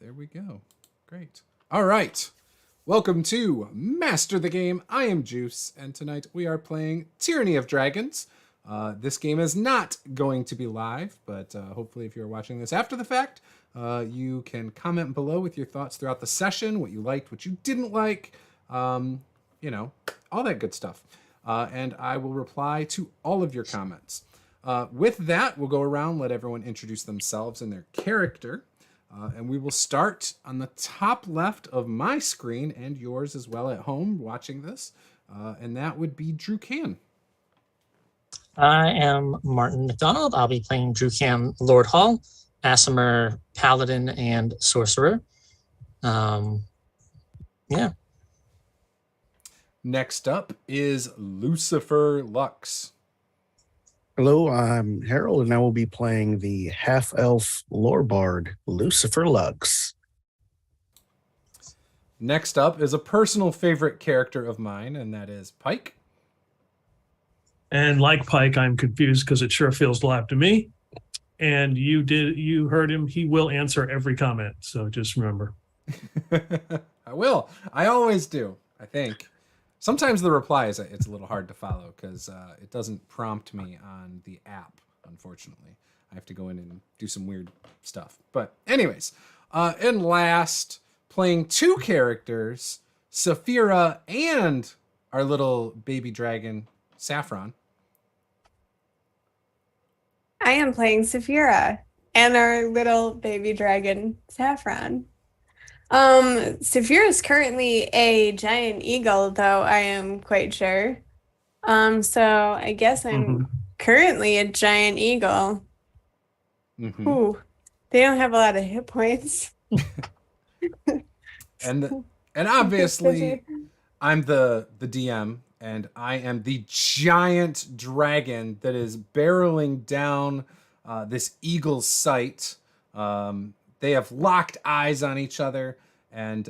There we go. Great. All right. Welcome to Master the Game. I am Juice, and tonight we are playing Tyranny of Dragons. This game is not going to be live, but hopefully if you're watching this after the fact, you can comment below with your thoughts throughout the session, what you liked, what you didn't like, all that good stuff. And I will reply to all of your comments. With that, we'll go around, let everyone introduce themselves and their character. And we will start on the top left of my screen and yours as well at home watching this. And that would be Drew Can. I am Martin McDonald. I'll be playing Drew Can Lord Hall, Aasimar Paladin and Sorcerer. Next up is Lucifer Lux. Hello, I'm Harold, and I will be playing the half-elf lore bard, Lucifer Lux. Next up is a personal favorite character of mine, and that is Pike. And like Pike, I'm confused because it sure feels live to me. And you heard him. He will answer every comment, so just remember. I will. I always do, I think. Sometimes the reply is it's a little hard to follow because it doesn't prompt me on the app, unfortunately. I have to go in and do some weird stuff. But anyways, and last, playing two characters, Saphira and our little baby dragon, Saffron. I am playing Saphira and our little baby dragon, Saffron. Saphira is currently a giant eagle, though I am quite sure. So I guess I'm currently a giant eagle. Ooh, they don't have a lot of hit points. and obviously, I'm the DM, and I am the giant dragon that is barreling down this eagle's sight. They have locked eyes on each other, and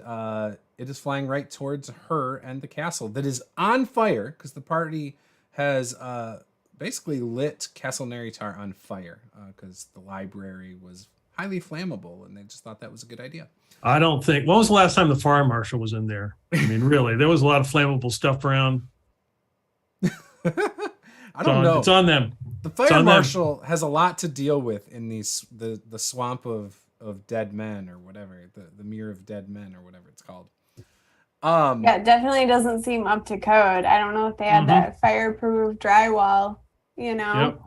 it is flying right towards her and the castle that is on fire because the party has basically lit Castle Naerytar on fire because the library was highly flammable, and they just thought that was a good idea. I don't think. When was the last time the fire marshal was in there? I mean, really, there was a lot of flammable stuff around. I don't know. It's on them. The fire marshal has a lot to deal with in the swamp of dead men or whatever, the mirror of dead men or whatever it's called. Yeah, it definitely doesn't seem up to code. I don't know if they had that fireproof drywall, Yep.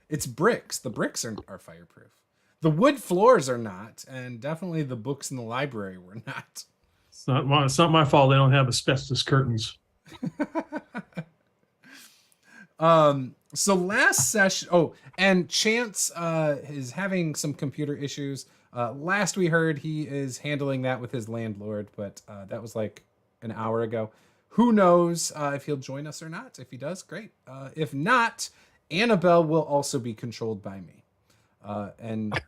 It's bricks. The bricks are fireproof. The wood floors are not, and definitely the books in the library were not. It's not my fault they don't have asbestos curtains. So last session, and Chance is having some computer issues. Last we heard, he is handling that with his landlord, but that was like an hour ago. Who knows if he'll join us or not? If he does, great. If not, Annabelle will also be controlled by me. And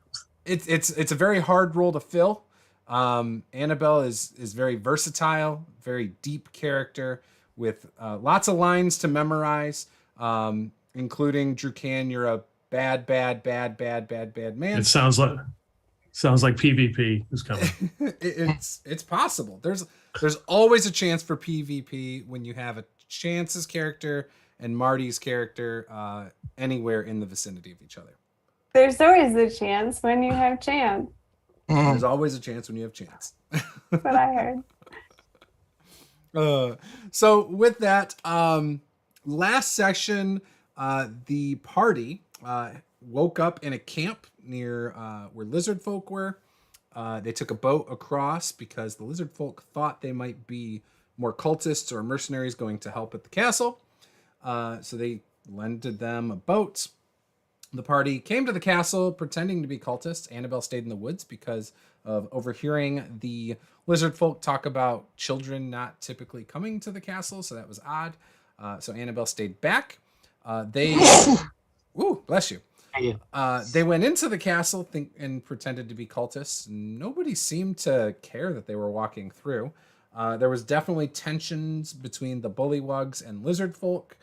it's a very hard role to fill. Annabelle is very versatile, very deep character with lots of lines to memorize. Including Drew Can, you're a bad man. It sounds like PvP is coming. it's possible. There's always a chance for PvP when you have a Chance's character and Marty's character anywhere in the vicinity of each other. There's always a chance when you have Chance. There's always a chance when you have Chance. That's what I heard. So with that, last session, the party woke up in a camp near where lizard folk were. They took a boat across because the lizard folk thought they might be more cultists or mercenaries going to help at the castle. So they lended them a boat. The party came to the castle pretending to be cultists. Annabelle stayed in the woods because of overhearing the lizard folk talk about children not typically coming to the castle, so that was odd. So Annabelle stayed back. Ooh, bless you. They went into the castle and pretended to be cultists. Nobody seemed to care that they were walking through. There was definitely tensions between the bullywugs and lizard folk.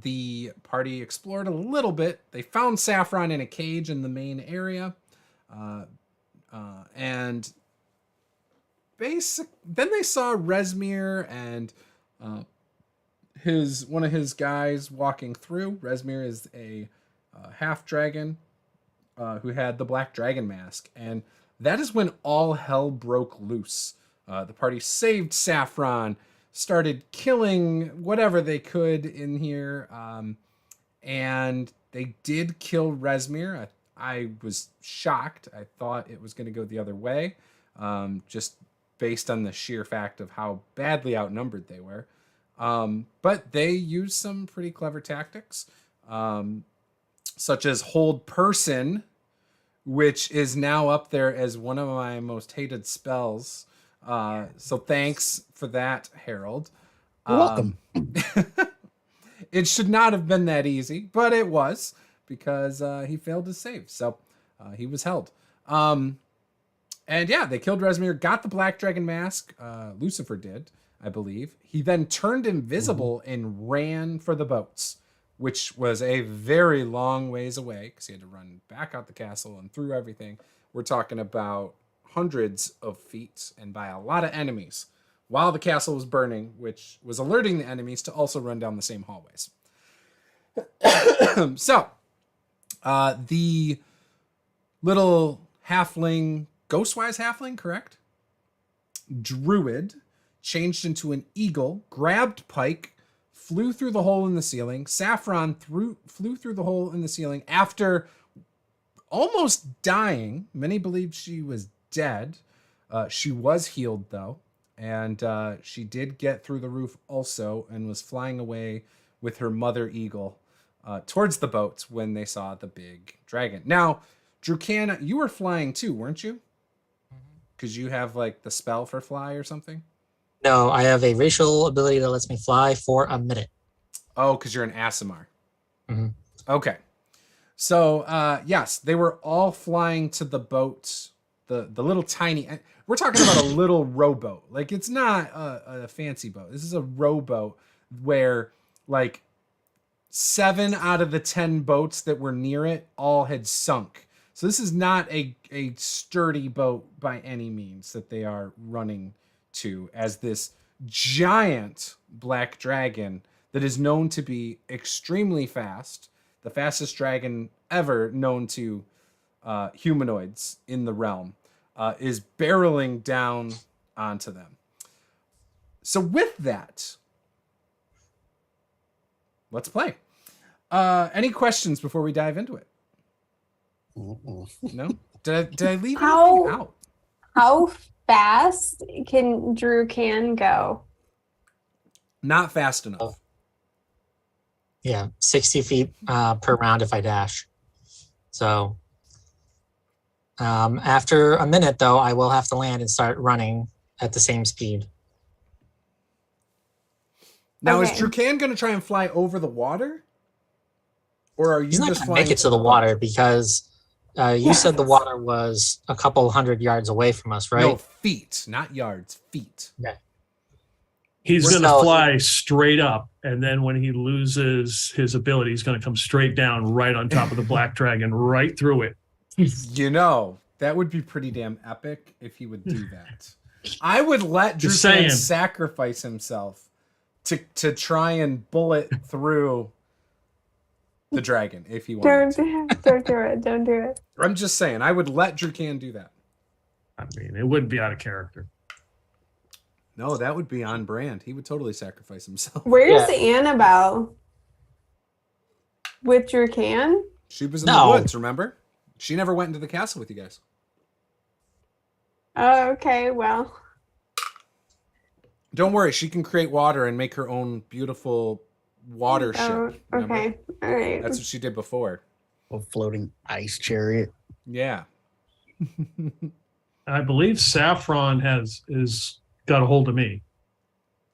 The party explored a little bit. They found Saffron in a cage in the main area. and then they saw Resmir and one of his guys walking through. Resmir is a half dragon who had the black dragon mask, and that is when all hell broke loose. The party saved Saffron, started killing whatever they could in here, and they did kill Resmir. I was shocked. I thought it was going to go the other way, just based on the sheer fact of how badly outnumbered they were. But they used some pretty clever tactics, such as hold person, which is now up there as one of my most hated spells. So thanks for that, Harold. You're welcome. It should not have been that easy, but it was, because he failed his save. So he was held. And yeah, they killed Resmir, got the black dragon mask. Lucifer did, I believe. He then turned invisible and ran for the boats, which was a very long ways away because he had to run back out the castle and through everything. We're talking about hundreds of feet and by a lot of enemies while the castle was burning, which was alerting the enemies to also run down the same hallways. So the little halfling, ghostwise halfling, correct? Druid changed into an eagle, grabbed Pike, flew through the hole in the ceiling. Saffron flew through the hole in the ceiling after almost dying. Many believed she was dead. She was healed, though, and she did get through the roof also and was flying away with her mother eagle towards the boats when they saw the big dragon. Now, Drukan, you were flying too, weren't you? Because you have like the spell for fly or something? No, I have a racial ability that lets me fly for a minute. Oh, because you're an Aasimar. Mm-hmm. Okay. So, yes, they were all flying to the boat, the little tiny... We're talking about a little rowboat. Like, it's not a fancy boat. This is a rowboat where, like, 7 out of the 10 boats that were near it all had sunk. So this is not a sturdy boat by any means that they are running to, as this giant black dragon that is known to be extremely fast, the fastest dragon ever known to humanoids in the realm, is barreling down onto them. So with that, let's play. Any questions before we dive into it? No? Did I leave anything out? How fast can Drukan go? Not fast enough. Yeah, 60 feet per round if I dash. So after a minute, though, I will have to land and start running at the same speed. Now, Okay. is Drukan going to try and fly over the water? Or are you He's not just going to flying? make it to the water because you said the water was a couple hundred yards away from us, right? No, feet, not yards, feet. He's We're going to still- fly straight up, and then when he loses his ability, he's going to come straight down right on top of the black dragon, right through it. You know, that would be pretty damn epic if he would do that. I would let Just Drukan saying. sacrifice himself to try and bullet through the dragon if he wanted to. Don't do it. Don't do it. I'm just saying, I would let Drukan do that. I mean, it wouldn't be out of character. No, that would be on brand. He would totally sacrifice himself. Where's Annabelle? With Drukan? She was in No. the woods, remember? She never went into the castle with you guys. Oh, okay. Well, Don't worry, she can create water and make her own beautiful water oh, ship. Remember? okay. All right. That's what she did before. A floating ice chariot. Yeah. I believe Saffron is got a hold of me.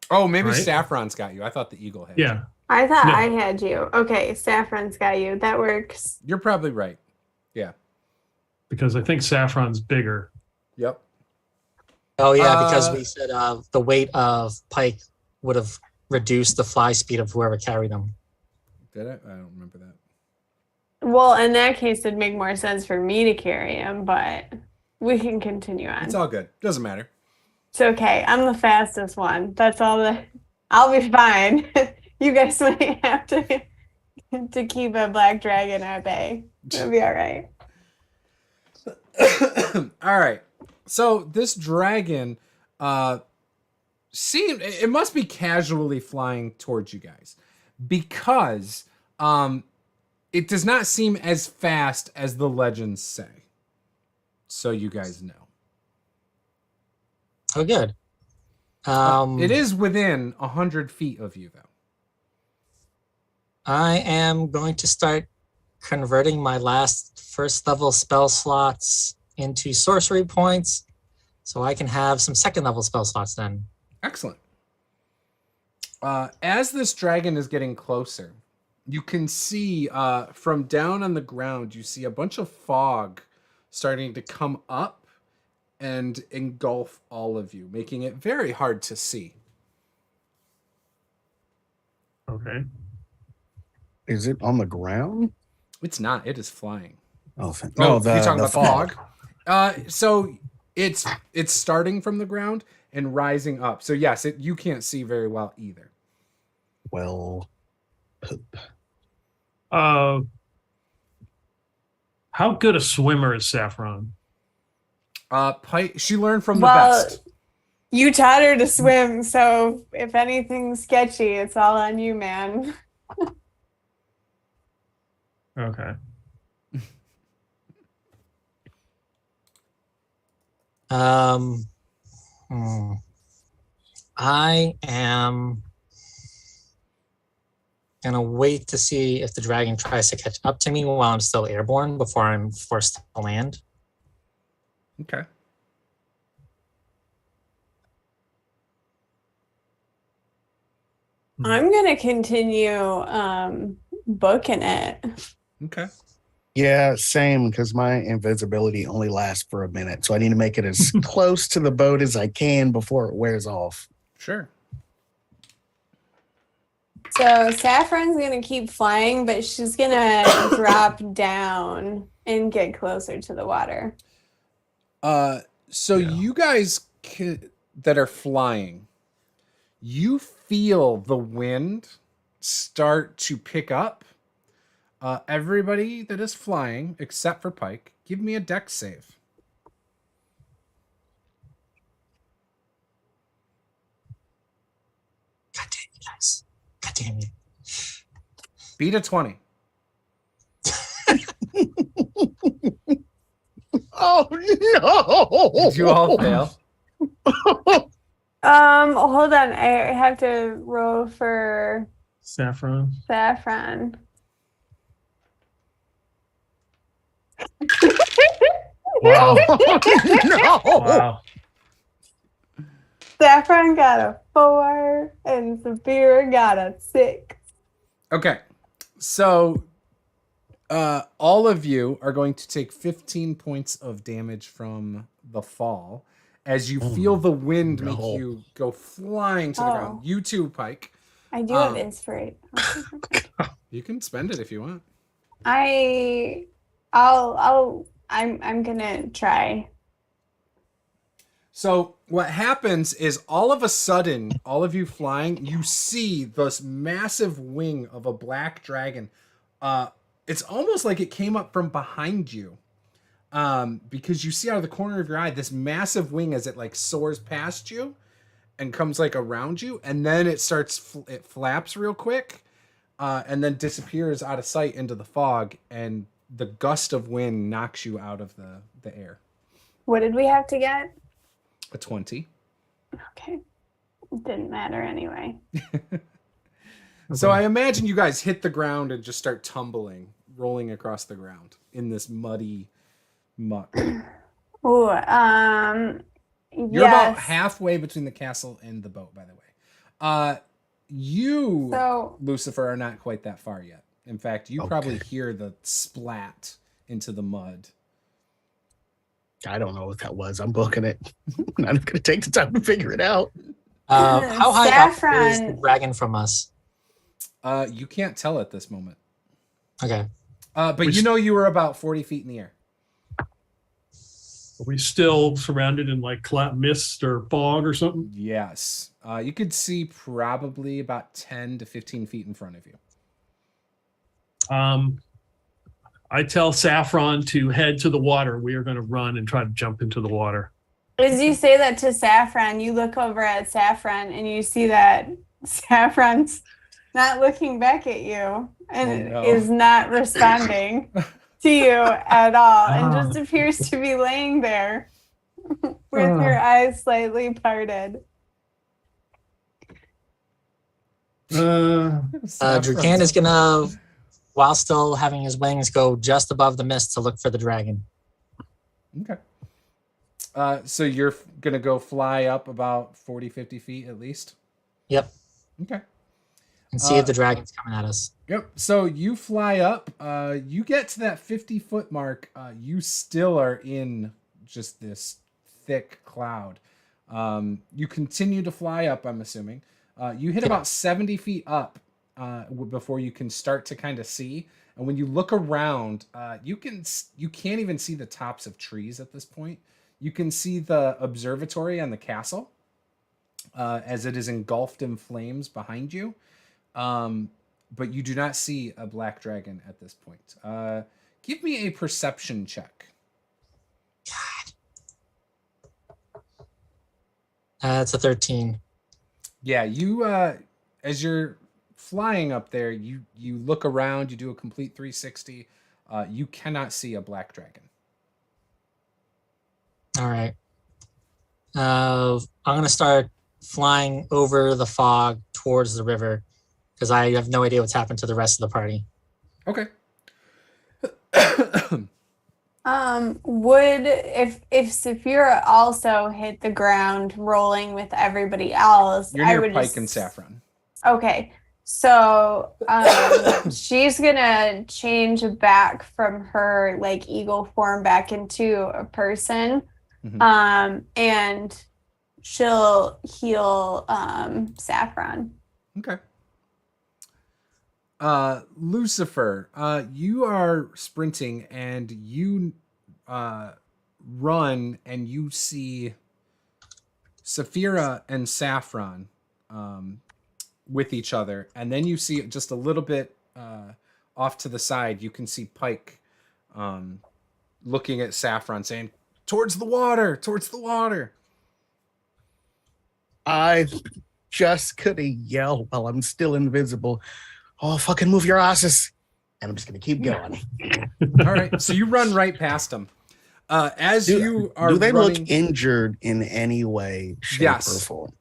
Oh, maybe Right. Saffron's got you. I thought the eagle had you. Yeah. I thought No. I had you. Okay, Saffron's got you. That works. You're probably right. Because I think Saffron's bigger. Yep. Oh, yeah, because Uh, we said the weight of Pike would have reduced the fly speed of whoever carried him. Did I? I don't remember that. Well, in that case, it'd make more sense for me to carry him, but We can continue on. It's all good. Doesn't matter. It's okay. I'm the fastest one. That's all that. I'll be fine. You guys might have to keep a black dragon at bay. It'll be all right. All right. So this dragon it must be casually flying towards you guys because it does not seem as fast as the legends say. So you guys know. Oh, good. It is within 100 feet of you, though. I am going to start converting my last first level spell slots into sorcery points so I can have some second level spell slots then. Excellent. As this dragon is getting closer, you can see from down on the ground, you see a bunch of fog starting to come up and engulf all of you, making it very hard to see. Okay. Is it on the ground? It's not. It is flying. Oh, You're talking about fog. the fog? So it's starting from the ground and rising up. So yes, you can't see very well either. Well, poop. How good a swimmer is Saffron? Pike, she learned from the best. You taught her to swim, so if anything's sketchy, it's all on you, man. Okay. I am gonna wait to see if the dragon tries to catch up to me while I'm still airborne before I'm forced to land. Okay. I'm gonna continue booking it. Okay. Yeah, same, because my invisibility only lasts for a minute. So I need to make it as close to the boat as I can before it wears off. Sure. So Saffron's gonna keep flying, but she's gonna drop down and get closer to the water. So you guys that are flying, you feel the wind start to pick up. Everybody that is flying, except for Pike, give me a dex save. God damn you guys. God damn you. Beat a 20. Oh, no! Did you all fail? Hold on. I have to roll for Saffron. Saffron. Wow. No! Wow. Saffron got a 4 and Saphira got a 6. Okay. So all of you are going to take 15 points of damage from the fall as you feel the wind make you go flying to the ground. You too, Pike. I do have inspiration. You can spend it if you want. I'm gonna try. So what happens is all of a sudden, all of you flying, you see this massive wing of a black dragon. It's almost like it came up from behind you. Because you see out of the corner of your eye this massive wing as it like soars past you and comes like around you, and then it flaps real quick, and then disappears out of sight into the fog, and the gust of wind knocks you out of the air. What did we have to get? A 20. Okay. It didn't matter anyway. So I imagine you guys hit the ground and just start tumbling, rolling across the ground in this muddy muck. Oh, You're about halfway between the castle and the boat, by the way. Lucifer, are not quite that far yet. In fact, you probably hear the splat into the mud. I don't know what that was. I'm booking it. I'm not going to take the time to figure it out. How high up is the dragon from us? You can't tell at this moment. Okay. But you know you were about 40 feet in the air. Are we still surrounded in like mist or fog or something? Yes. You could see probably about 10 to 15 feet in front of you. I tell Saffron to head to the water. We are going to run and try to jump into the water. As you say that to Saffron, you look over at Saffron and you see that Saffron's not looking back at you and is not responding to you at all and just appears to be laying there with her eyes slightly parted. Drukan is gonna, while still having his wings, go just above the mist to look for the dragon. Okay. So you're going to go fly up about 40, 50 feet at least? Yep. Okay. And see if the dragon's coming at us. Yep. So you fly up. You get to that 50-foot mark. You still are in just this thick cloud. You continue to fly up, I'm assuming. You hit about 70 feet up before you can start to kind of see. And when you look around, you can't even see the tops of trees at this point. You can see the observatory on the castle as it is engulfed in flames behind you. But you do not see a black dragon at this point. Give me a perception check. It's a 13. Yeah, you as you're flying up there, you look around, you do a complete 360. You cannot see a black dragon. All right. I'm going to start flying over the fog towards the river because I have no idea what's happened to the rest of the party. Okay. Would if Saphira also hit the ground rolling with everybody else, You're near Pike and Saffron. Okay. So she's gonna change back from her like eagle form back into a person. Mm-hmm. And she'll heal Saffron. Okay. Lucifer, you are sprinting and you run and you see Saphira and Saffron with each other. And then you see just a little bit off to the side, you can see Pike looking at Saffron saying, towards the water, towards the water. I just gonna yell while I'm still invisible. Oh, fucking move your asses. And I'm just going to keep going. All right. So you run right past them. Do they look injured in any way, shape, or form?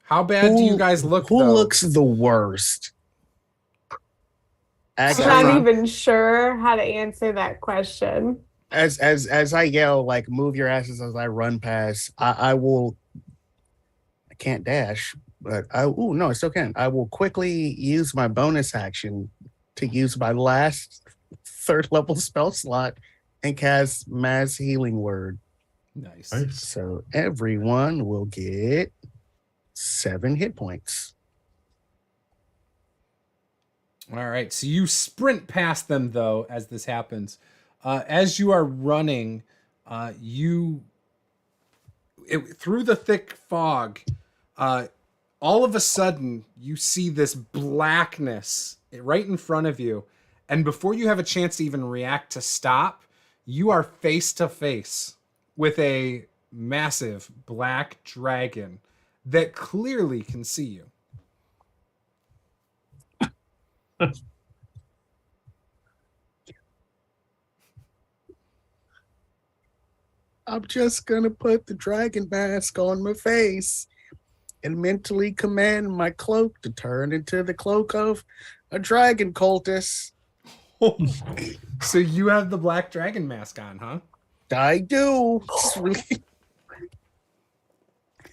How bad do you guys look, Who looks the worst? Actually, I'm not even sure how to answer that question. As I yell, like, move your asses as I run past, I can't dash. But I still can. I will quickly use my bonus action to use my last 3rd level spell slot and cast Mass Healing Word. Nice. So everyone will get 7 hit points. All right. So you sprint past them, though, as this happens. As you are running, through the thick fog, all of a sudden, you see this blackness right in front of you. And before you have a chance to even react to stop, you are face to face with a massive black dragon that clearly can see you. I'm just going to put the dragon mask on my face and mentally command my cloak to turn into the cloak of a dragon cultist. So you have the black dragon mask on, huh? I do.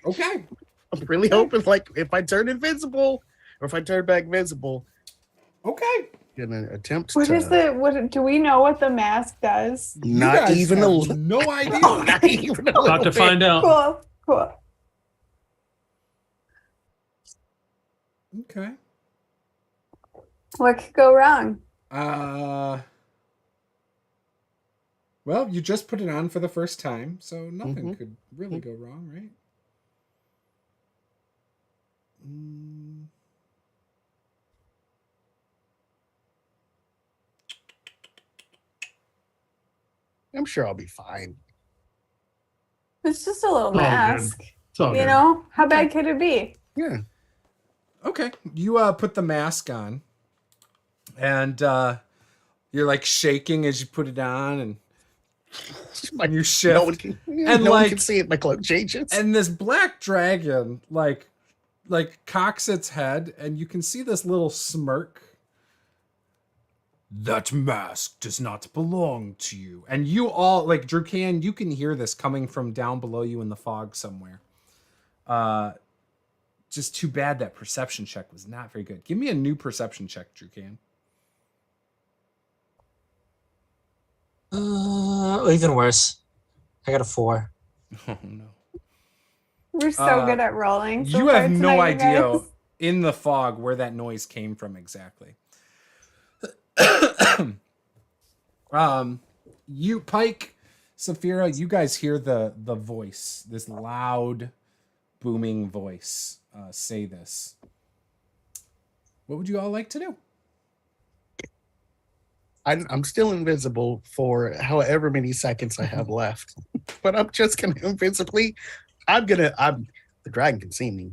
Okay. I'm really hoping, like, if I turn invisible or if I turn back visible. Okay. Gonna attempt What do we know what the mask does? Not even a little. No idea. Not even a little. About to find out. Cool. Okay. What could go wrong? Well, you just put it on for the first time, so nothing could really go wrong, right? I'm sure I'll be fine. It's just a little all good. mask. It's all You good. know, how bad could it be? Yeah. Okay, you put the mask on, and you're like shaking as you put it on, and you shift. No one can, And, no one like- can see it. My cloak changes. And this black dragon, like cocks its head, and you can see this little smirk. That mask does not belong to you. And you all, like, Drukan, you can hear this coming from down below you in the fog somewhere. Just too bad that perception check was not very good. Give me a new perception check, Drukan. Even worse. I got a 4. Oh, no. We're so good at rolling. so You far have no tonight, you idea guys. in the fog where that noise came from exactly. You, Pike, Saphira, you guys hear the voice, this loud, booming voice say this. What would you all like to do? I'm still invisible for however many seconds I have left, but I'm just gonna invisibly. The dragon can see me.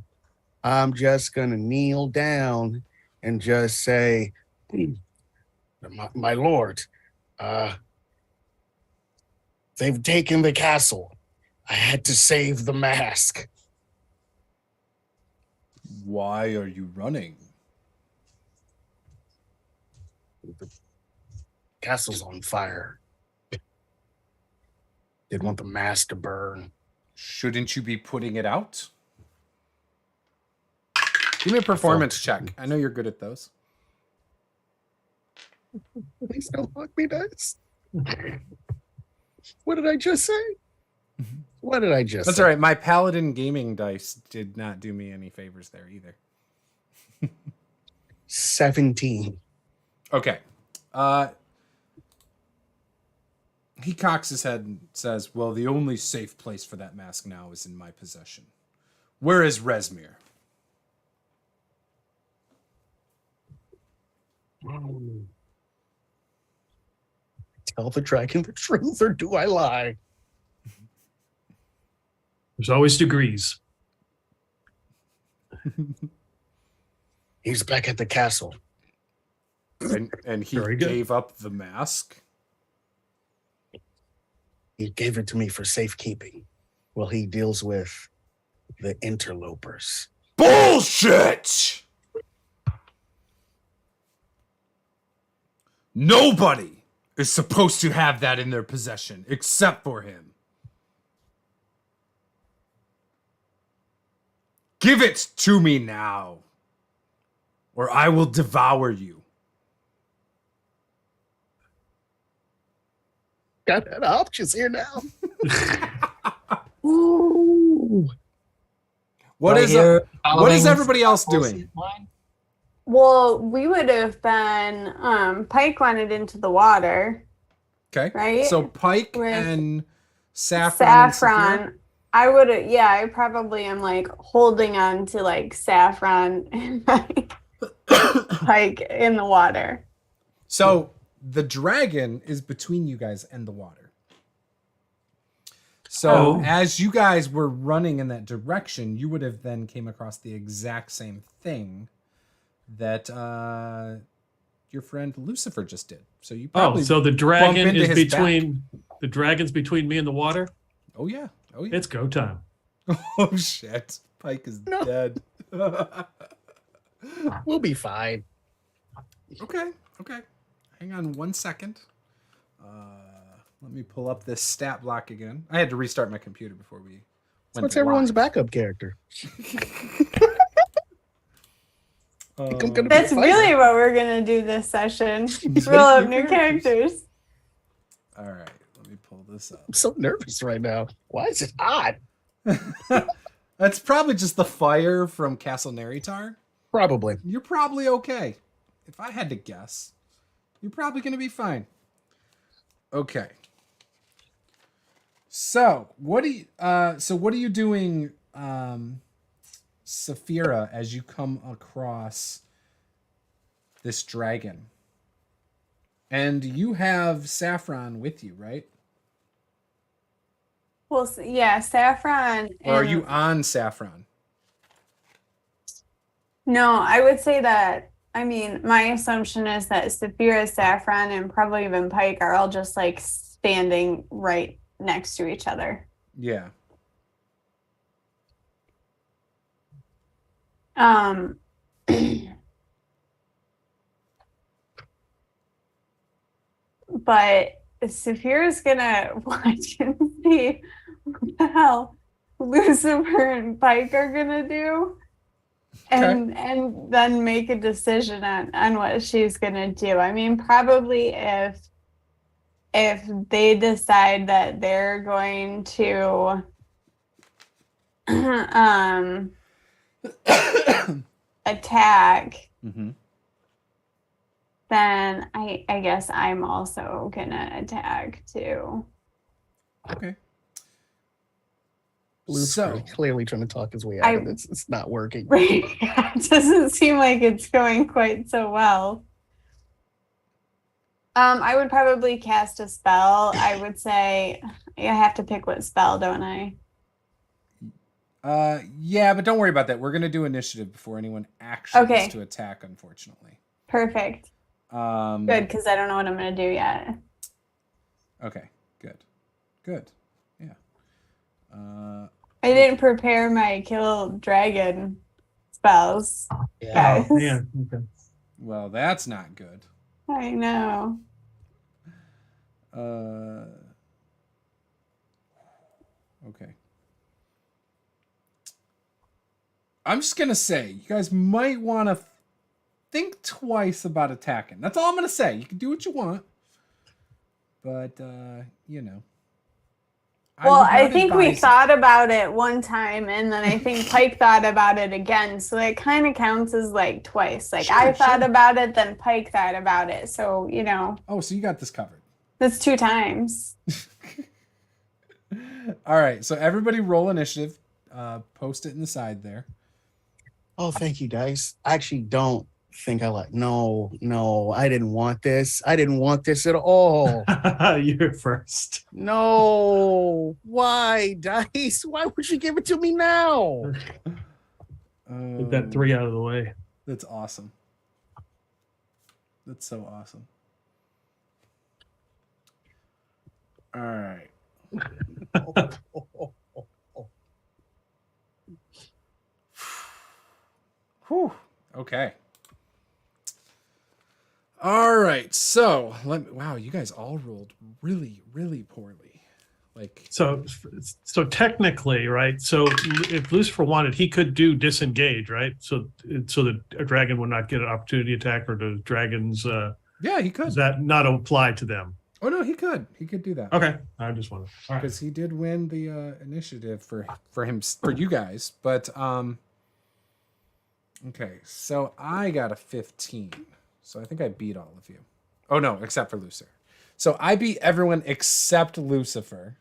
I'm just gonna kneel down and just say, my lord, they've taken the castle. I had to save the mask. Why are you running? The castle's on fire. Didn't want the mask to burn. Shouldn't you be putting it out? Give me a performance check. I know you're good at those. Please don't fuck me, dice. What did I just say? What did I just That's say? all right. My Paladin gaming dice did not do me any favors there either. 17. Okay. He cocks his head and says, well, the only safe place for that mask now is in my possession. Where is Resmir? Tell the dragon the truth, or do I lie? There's always degrees. He's back at the castle. And he Very good. gave up the mask? He gave it to me for safekeeping while he deals with the interlopers. Bullshit! Nobody is supposed to have that in their possession except for him. Give it to me now, or I will devour you. Got that options here now. Ooh. What is everybody else doing? Well, we would have been Pike wanted into the water, Okay. right? So Pike With and Saffron. and Saphira? Saffron. I would have, yeah, I probably am like holding on to like Saffron and like Pike in the water. So the dragon is between you guys and the water. So as you guys were running in that direction, you would have then came across the exact same thing that your friend Lucifer just did. So you probably so the dragon into is his between the dragon's between me and the water. Oh yeah. It's go time. Oh shit. Pike is dead. We'll be fine. Okay. Hang on 1 second. Let me pull up this stat block again. I had to restart my computer before we went What's everyone's live. backup character? Gonna be That's fine. really what we're gonna do this session. Roll up new characters. All right, let me pull this up. I'm so nervous right now. Why is it hot? That's probably just the fire from Castle Naerytar. Probably. You're probably okay. If I had to guess, you're probably going to be fine. Okay. So what are you doing, Saphira, as you come across this dragon? And you have Saffron with you, right? Well, yeah, Saffron. Or are you on Saffron? No, I would say that. I mean, my assumption is that Saphira, Saffron, and probably even Pike are all just like standing right next to each other. Yeah. But Saphira's gonna watch and see what the hell Lucifer and Pike are gonna do. And then make a decision on what she's gonna do. I mean, probably if they decide that they're going to attack, then I guess I'm also gonna attack too. Okay. Blue's clearly trying to talk his way out of this. It's not working. Right. It doesn't seem like it's going quite so well. I would probably cast a spell. I would say I have to pick what spell, don't I? Yeah, but don't worry about that. We're gonna do initiative before anyone actually gets to attack, unfortunately. Perfect. Good, because I don't know what I'm gonna do yet. Okay, good. Yeah. I didn't prepare my kill dragon spells. Yeah. Guys. Oh, yeah. Okay. Well, that's not good. I know. Okay. I'm just gonna say, you guys might want to think twice about attacking. That's all I'm gonna say. You can do what you want, but you know. Well, I think we thought about it one time, and then I think Pike thought about it again. So it kind of counts as like twice. Like I thought about it, then Pike thought about it. So, you know. Oh, so you got this covered. That's 2 times. All right. So everybody roll initiative. Post it in the side there. Oh, thank you, dice. I actually don't think I like. No, I didn't want this. I didn't want this at all. You're first. No, why, dice? Why would you give it to me now? Get that 3 out of the way. That's awesome. That's so awesome. All right. Whew. Okay. All right. So wow, you guys all rolled really, really poorly. Like so technically, right? So if Lucifer wanted, he could do disengage, right? So that a dragon would not get an opportunity attack, or the dragons. Yeah, he could. Does that not apply to them? Oh no, he could. He could do that. Okay, I just wanted because he did win the initiative for you guys. But okay, so I got a 15. So I think I beat all of you. Oh no, except for Lucifer. So I beat everyone except Lucifer.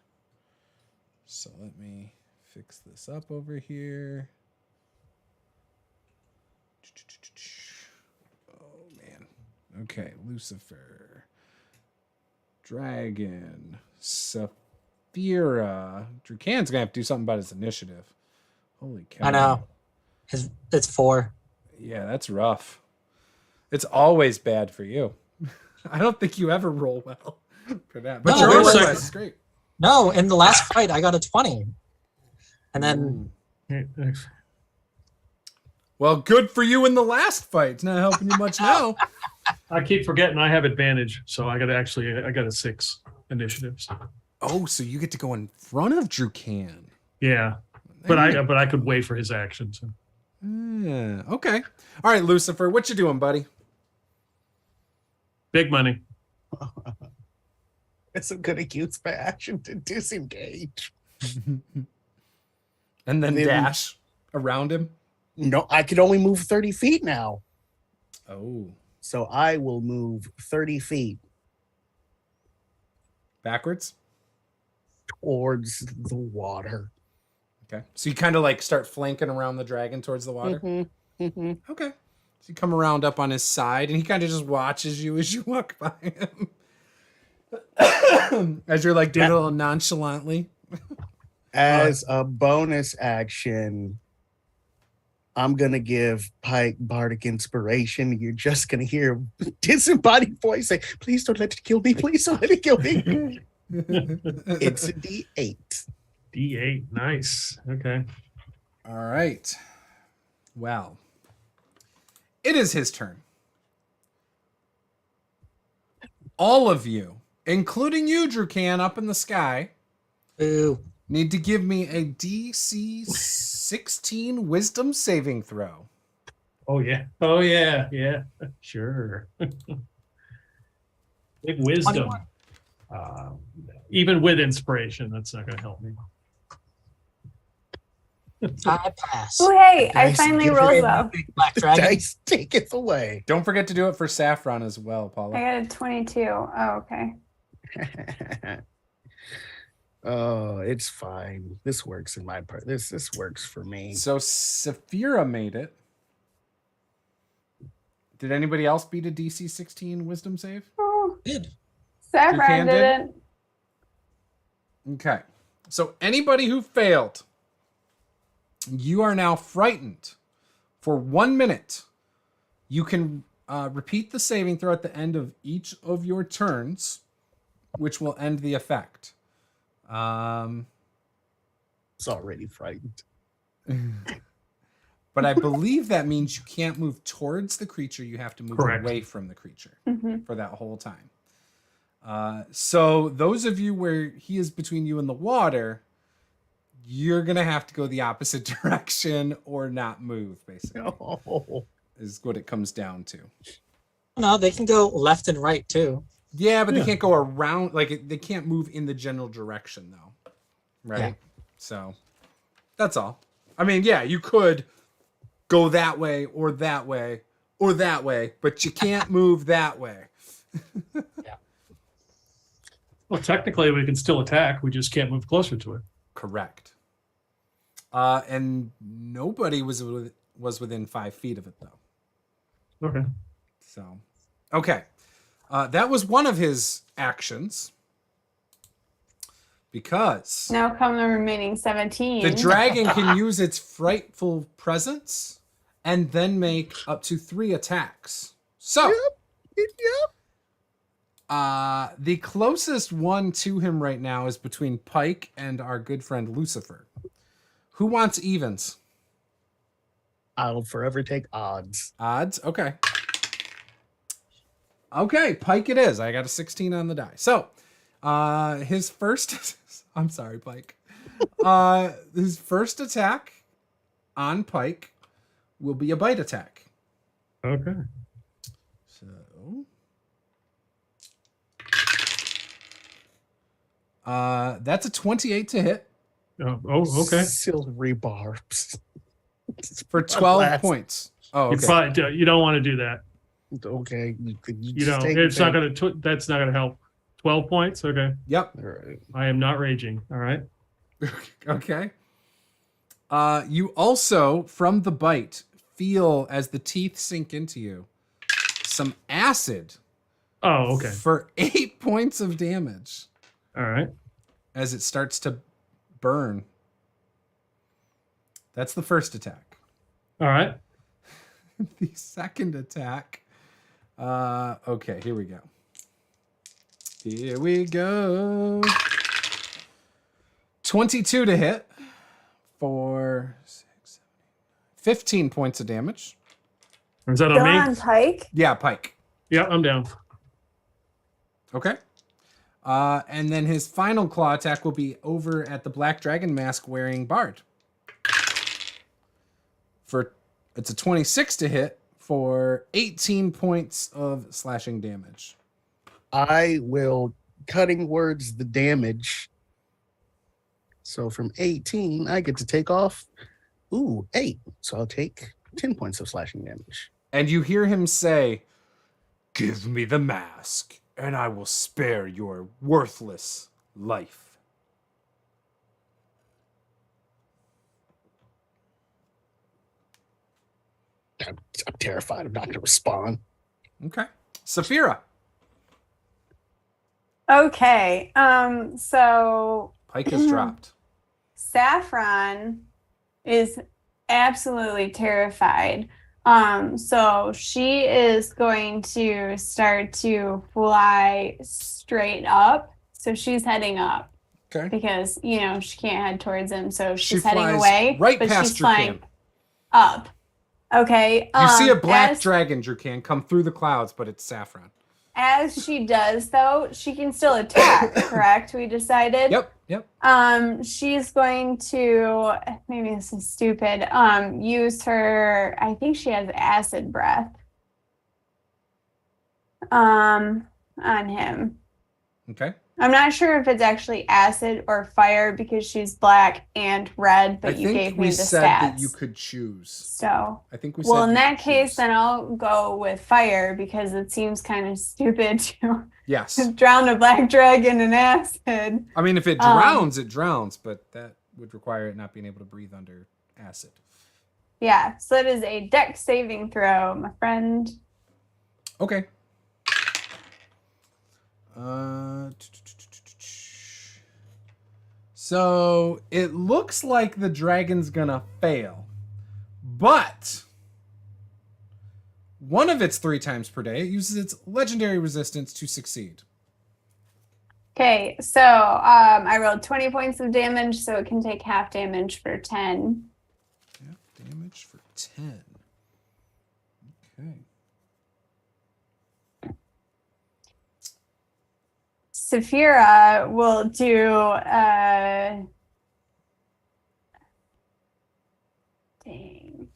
So let me fix this up over here. Oh man. Okay, Lucifer. Dragon. Saphira. Drukan's gonna have to do something about his initiative. Holy cow. I know. It's 4. Yeah, that's rough. It's always bad for you. I don't think you ever roll well for that. But No, your it was- armor class is great. No, in the last fight, I got a 20. And then, Well, good for you in the last fight. It's not helping you much now. I keep forgetting I have advantage, so I got a 6 initiative. So. Oh, so you get to go in front of Drukan. Yeah, but I could wait for his action. So. Yeah. Okay. All right, Lucifer, what you doing, buddy? Big money. It's a good use my action to disengage. And then dash around him? No, I could only move 30 feet now. Oh. So I will move 30 feet. Backwards? towards the water. Okay. So you kind of like start flanking around the dragon towards the water. Okay. So you come around up on his side, and he kind of just watches you as you walk by him. As you're like doing it a little nonchalantly. As a bonus action, I'm going to give Pike Bardic Inspiration. You're just going to hear a disembodied voice say, please don't let it kill me. Please don't let it kill me. It's a D8. D8. Nice. Okay. All right. Well, it is his turn. All of you, including you, Drukan, up in the sky, Boo. need to give me a DC 16 Wisdom saving throw. Oh yeah. Oh yeah. Yeah. Sure. Big wisdom. 21. Even with inspiration, that's not going to help me. I pass. Oh, hey, I Nice. finally Give rolled it- well. Big black The dragon. dice take it away. Don't forget to do it for Saffron as well, Paula. I got a 22. Oh, okay. Oh, it's fine. This works in my part. This works for me. So Saphira made it. Did anybody else beat a DC 16 Wisdom save? Oh, Good. Saffron Drukan did? didn't. Okay. So anybody who failed, you are now frightened for 1 minute. You can repeat the saving throw at the end of each of your turns, which will end the effect. It's already frightened. But I believe that means you can't move towards the creature. You have to move Correct. away from the creature Mhm. for that whole time. So those of you where he is between you and the water, you're going to have to go the opposite direction or not move, basically, Oh, is what it comes down to. No, they can go left and right too. Yeah, but Yeah. they can't go around. Like, they can't move in the general direction, though. Right? Yeah. So that's all. I mean, yeah, you could go that way or that way or that way, but you can't move that way. Well, technically, we can still attack. We just can't move closer to it. Correct. And nobody was within 5 feet of it, though. Okay. So, okay. That was one of his actions. Because Now come the remaining 17. the dragon can use its frightful presence and then make up to 3 attacks. So, yep. the closest one to him right now is between Pike and our good friend Lucifer. Who wants evens? I'll forever take odds. Odds? Okay. Okay, Pike it is. I got a 16 on the die. So, his first... I'm sorry, Pike. His first attack on Pike will be a bite attack. Okay. So... that's a 28 to hit Okay. Silvery barbs. for 12 Blast. points. Oh, You okay. probably you don't want to do that. Okay. You You just know, take it's not it. going to. That's not going to help. 12 points. Okay. Yep. All right. I am not raging. All right. Okay. You also, from the bite, feel as the teeth sink into you some acid Oh, okay. for 8 points of damage All right. as it starts to burn. That's the first attack. All right. The second attack. Okay, here we go. Here we go. 22 to hit for 15 points of damage. Is that on Still me? on Pike. Yeah, Pike. Yeah, I'm down. Okay. And then his final claw attack will be over at the black dragon mask wearing Bard. It's a 26 to hit for 18 points of slashing damage. I will cutting words the damage. So from 18, I get to take off 8. So I'll take 10 points of slashing damage. And you hear him say, "Give me the mask, and I will spare your worthless life." I'm terrified. I'm not going to respond. Okay. Saphira. Okay. So Pike has dropped. Saffron is absolutely terrified. So she is going to start to fly straight up. So she's heading up Okay. because, she can't head towards him. So She she's heading flies away, right but past she's flying Drukan. up. Okay. You see a black as- dragon, Drukan, come through the clouds, but it's Saffron. As she does, though, she can still attack, correct? We decided? Yep. She's going to, maybe this is stupid, use her, I think she has acid breath, on him. Okay. I'm not sure if it's actually acid or fire because she's black and red, but you gave me the said stats. that you could choose. So, I think we said well, in you that could case, choose. then I'll go with fire because it seems kind of stupid to Yes. drown a black dragon in acid. I mean, if it drowns, it drowns, but that would require it not being able to breathe under acid. Yeah, so that is a dex saving throw, my friend. Okay. So it looks like the dragon's gonna fail, but one of its 3 times per day, it uses its legendary resistance to succeed. Okay, so I rolled 20 points of damage, so it can take half damage for 10. Half damage for 10. Okay. Saphira will do dang.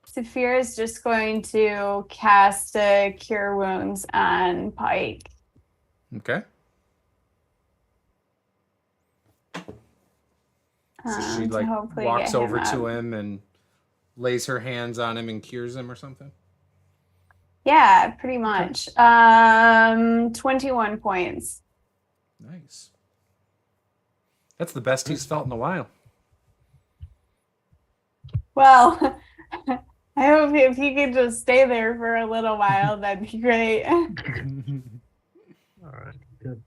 Saphira is just going to cast a Cure Wounds on Pike. Okay. So she to like hopefully walks get him over to up. him and lays her hands on him and cures him or something. Yeah, pretty much. 21 points. Nice. That's the best he's felt in a while. Well, I hope if he could just stay there for a little while, that'd be great. All right. Good.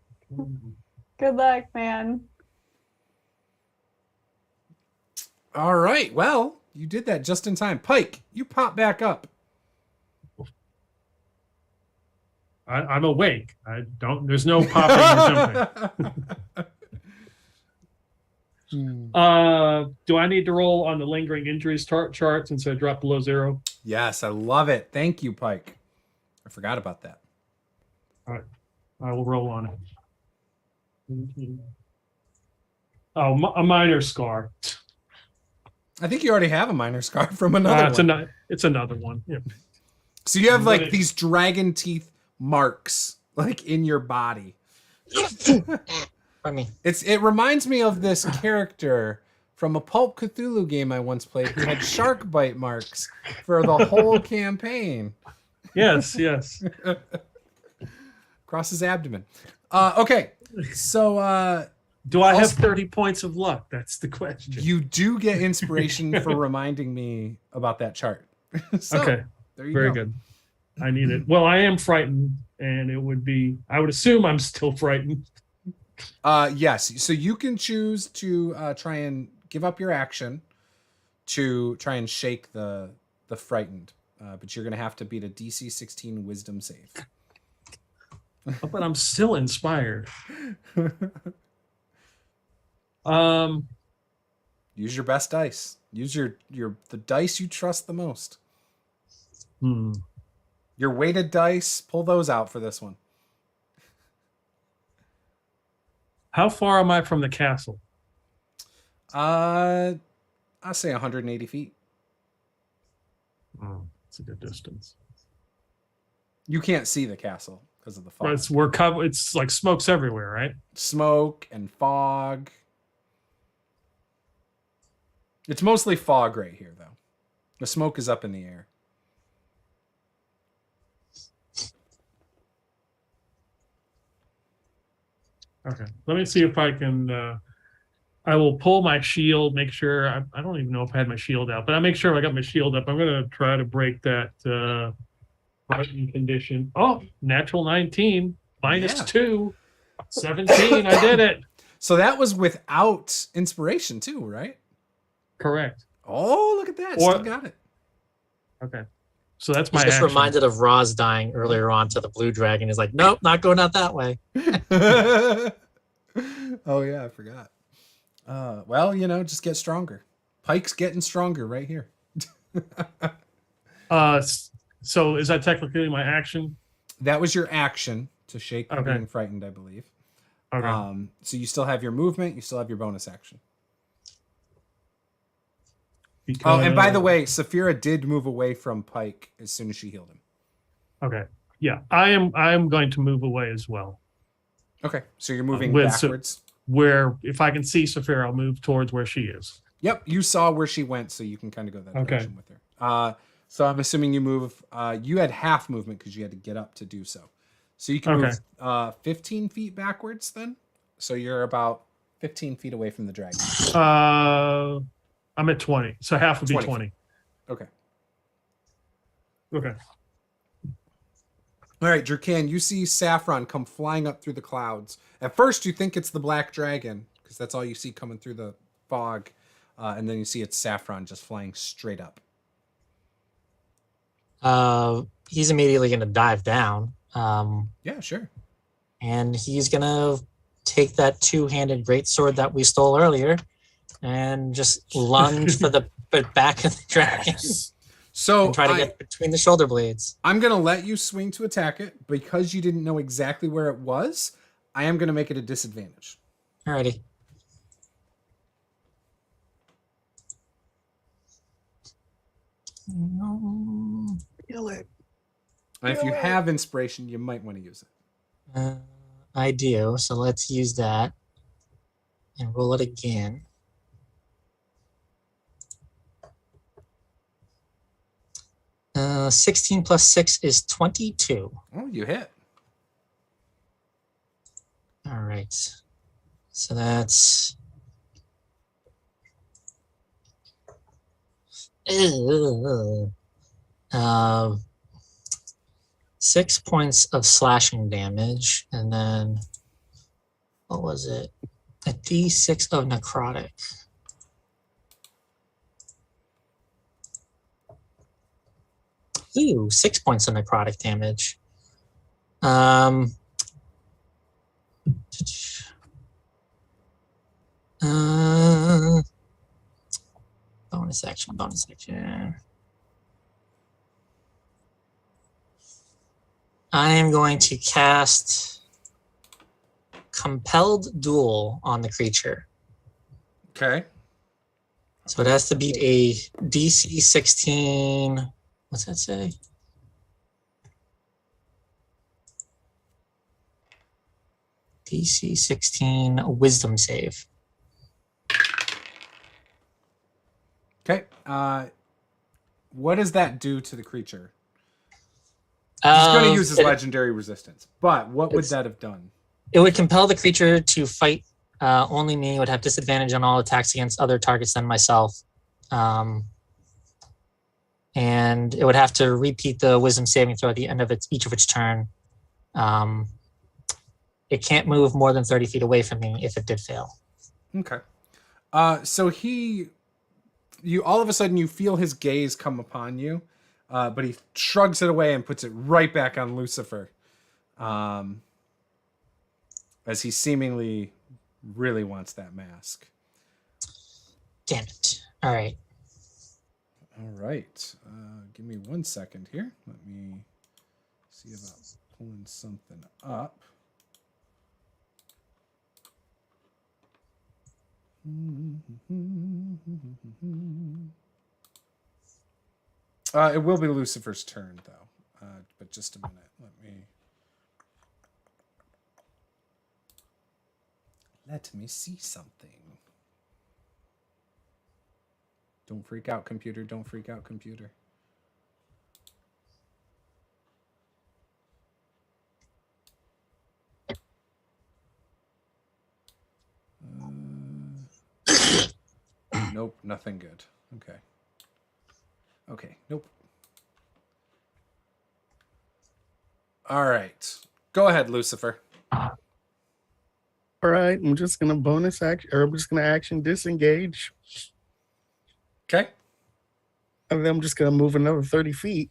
Good luck, man. All right. Well, you did that just in time. Pike, you pop back up. I'm awake. There's no popping or jumping. Do I need to roll on the lingering injuries chart since I dropped below 0? Yes, I love it. Thank you, Pike. I forgot about that. All right. I will roll on it. Oh, a minor scar. I think you already have a minor scar from another one. It's another one. Yeah. So you have like these dragon teeth marks like in your body. Pardon me. It reminds me of this character from a Pulp Cthulhu game I once played who had shark bite marks for the whole campaign. Yes. Across his abdomen. Okay, so Do I have also- 30 points of luck? That's the question. you do get inspiration for reminding me about that chart. So, Okay. there you Very go. good. I need it. Well, I am frightened, and I would assume I'm still frightened. Yes. So you can choose to try and give up your action to try and shake the frightened, but you're gonna have to beat a DC 16 Wisdom save. But I'm still inspired. Use your best dice. Use the dice you trust the most. Your weighted dice. Pull those out for this one. How far am I from the castle? I'll say 180 feet. Oh, it's a good distance. You can't see the castle because of the fog. But it's like smoke's everywhere, right? Smoke and fog. It's mostly fog right here, though. The smoke is up in the air. Okay. Let me see if I can I will pull my shield, make sure I don't even know if I had my shield out, but I make sure I got my shield up. I'm gonna try to break that fighting condition. Oh, natural 19 minus Yeah. 2, 17. I did it. So that was without inspiration too, right? Correct. Oh, look at that. Or- Still got it. Okay. So that's He's my just action. reminded of Roz dying earlier on to the blue dragon. He's like, nope, not going out that way. Oh yeah, I forgot. Well, just get stronger. Pike's getting stronger right here. So is that technically my action? That was your action to shake from Okay. being frightened, I believe. Okay. So you still have your movement, you still have your bonus action. Oh, and by the way, Saphira did move away from Pike as soon as she healed him. Okay. Yeah, I am going to move away as well. Okay, so you're moving With- backwards. Where if I can see Saphira, I'll move towards where she is. Yep, you saw where she went, so you can kind of go that Okay. direction with her. So I'm assuming you move. You had half movement because you had to get up to do so. So you can move 15 feet backwards then. So you're about 15 feet away from the dragon. I'm at 20, so half would be 20. 20. Okay. Okay. All right, Jerkan, you see Saffron come flying up through the clouds. At first, you think it's the black dragon because that's all you see coming through the fog, and then you see it's Saffron just flying straight up. He's immediately going to dive down. Yeah, sure. And he's going to take that two-handed greatsword that we stole earlier and just lunge for the back of the dragon So and try to get between the shoulder blades. I'm going to let you swing to attack it. Because you didn't know exactly where it was, I am going to make it a disadvantage. Alrighty. Kill it. And if you have inspiration, you might want to use it. I do, so let's use that and roll it again. Uh, 16 plus 6 is 22. Oh, you hit. All right. So that's... Uh, 6 points of slashing damage, and then what was it? A d6 of necrotic. Ooh, 6 points of necrotic damage. Bonus action, bonus action. I am going to cast Compelled Duel on the creature. Okay. So it has to beat a DC 16. What's that say? DC 16 Wisdom save. Okay. What does that do to the creature? He's going to use his legendary resistance, but what would that have done? It would compel the creature to fight only me. It would have disadvantage on all attacks against other targets than myself. And it would have to repeat the wisdom saving throw at the end of each of its turn. It can't move more than 30 feet away from me if it did fail. Okay. So you all of a sudden you feel his gaze come upon you, but he shrugs it away and puts it right back on Lucifer, as he seemingly really wants that mask. Damn it. All right. All right. Give me 1 second here. Let me see about pulling something up. It will be Lucifer's turn, though. But just a minute. Let me see something. Don't freak out, computer. Don't freak out, computer. Nope, nothing good. Okay. Okay, nope. All right. Go ahead, Lucifer. All right, I'm just gonna bonus action, or I'm just gonna action disengage, Okay. and then I'm just gonna move another 30 feet.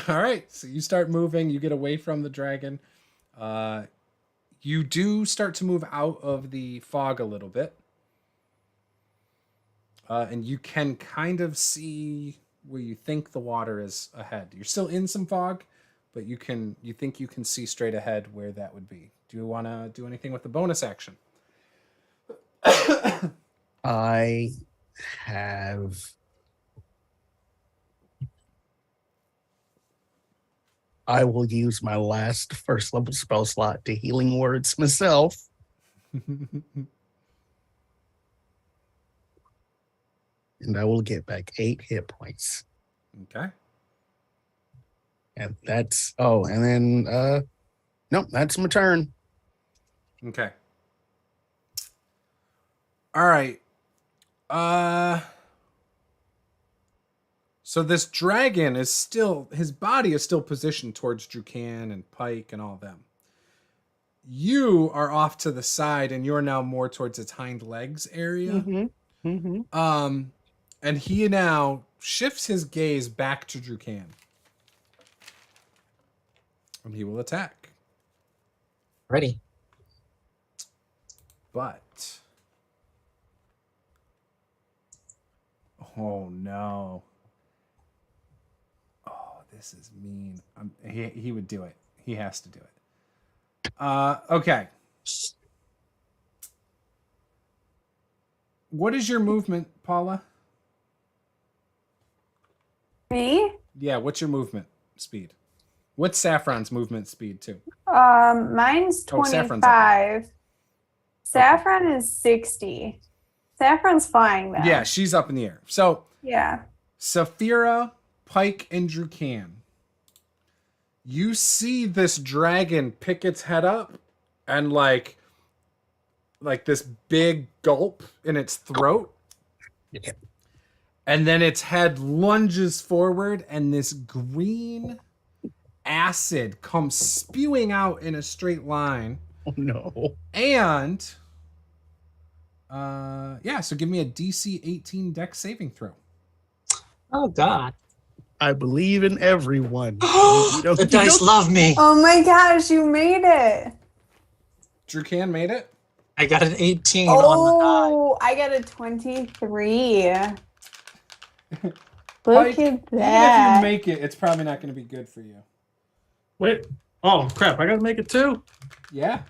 All right. So you start moving. You get away from the dragon. You do start to move out of the fog a little bit. And you can kind of see where you think the water is ahead. You're still in some fog, but you think you can see straight ahead where that would be. Do you want to do anything with the bonus action? I will use my last first level spell slot to healing words myself. And I will get back 8 hit points. Okay. And that's and then nope, that's my turn. Okay. All right. So this dragon is still, his body is still positioned towards Drukan and Pike and all them. You are off to the side and you're now more towards its hind legs area. Mm-hmm. Mm-hmm. And he now shifts his gaze back to Drukan. And he will attack. Ready. But oh no. Oh, this is mean. He would do it. He has to do it. Okay. What is your movement, Paula? Me? Yeah, what's your movement speed? What's Saffron's movement speed too? Mine's Oh, Saffron's 25. Saffron is 60. Saffron's flying though. Yeah, she's up in the air. So Yeah. Saphira, Pike, and Drukan. You see this dragon pick its head up and like this big gulp in its throat. Yeah. And then its head lunges forward and this green acid comes spewing out in a straight line. Oh no. And so give me a DC 18 dex saving throw. Oh God. I believe in everyone. The dice love me. Oh my gosh, you made it. Drukan made it. I got an 18 on the die. Oh, I got a 23. Look Pike, at even if that. you make it, it's probably not going to be good for you. Wait. Oh crap! I gotta make it too. Yeah.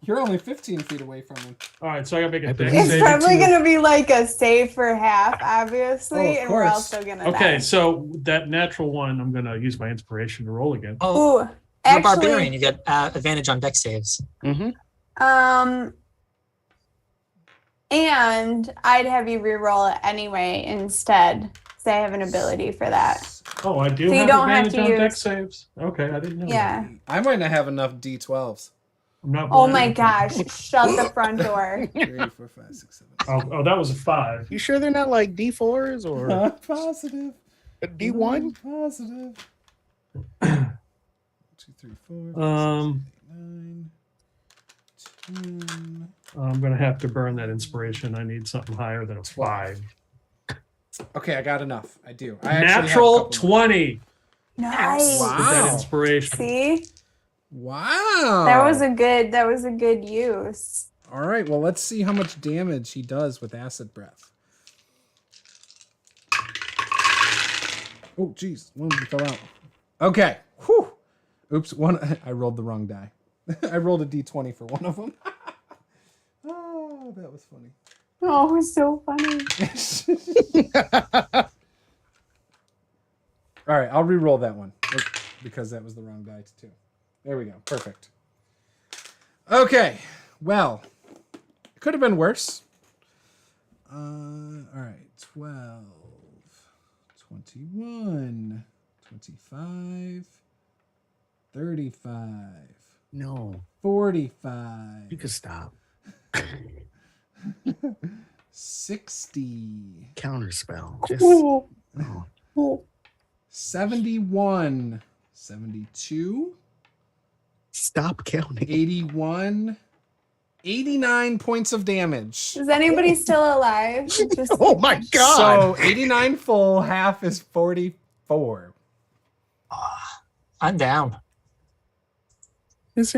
You're only 15 feet away from him. All right, so I gotta make a dex It's saving probably throw. going to be like a save for half, obviously, Oh, of and we're course. also going to Okay, die. so that natural one, I'm gonna use my inspiration to roll again. Oh, Ooh, you're a actually, barbarian. You get advantage on dex saves. Mm-hmm. and I'd have you reroll it anyway instead, because I have an ability for that. Oh, I do So you have don't have advantage to on dex use- saves. Okay, I didn't know. Yeah. I might not have enough D12s. I'm not Oh blind. my Okay. gosh, shut the front door. 3, 4, 5, 6, 7. Oh, that was a 5. You sure they're not like D4s or Not positive. a D1? Not positive. 2, 3, 4, 5, 6, 8, 9, 10. I'm gonna have to burn that inspiration. I need something higher than a 5. Okay, I got enough. I do. I actually have a Natural couple- 20 Nice. Wow. with that inspiration. See? Wow. That was a good use. All right, well, let's see how much damage he does with acid breath. Oh, geez. One fell out. Okay. Whew. Oops. I rolled the wrong die. I rolled a D20 for one of them. Oh, that was funny. Oh, it's so funny. All right, I'll re-roll that one because that was the wrong die too. There we go. Perfect. Okay. Well, it could have been worse. All right. 12, 21, 25, 35, No, 45, you can stop. 60. Counterspell. Just Ooh. oh, 71. 72. stop counting. 81. 89 points of damage. Is anybody still alive? Just Oh my god! So 89 full, half is 44. I'm down. Is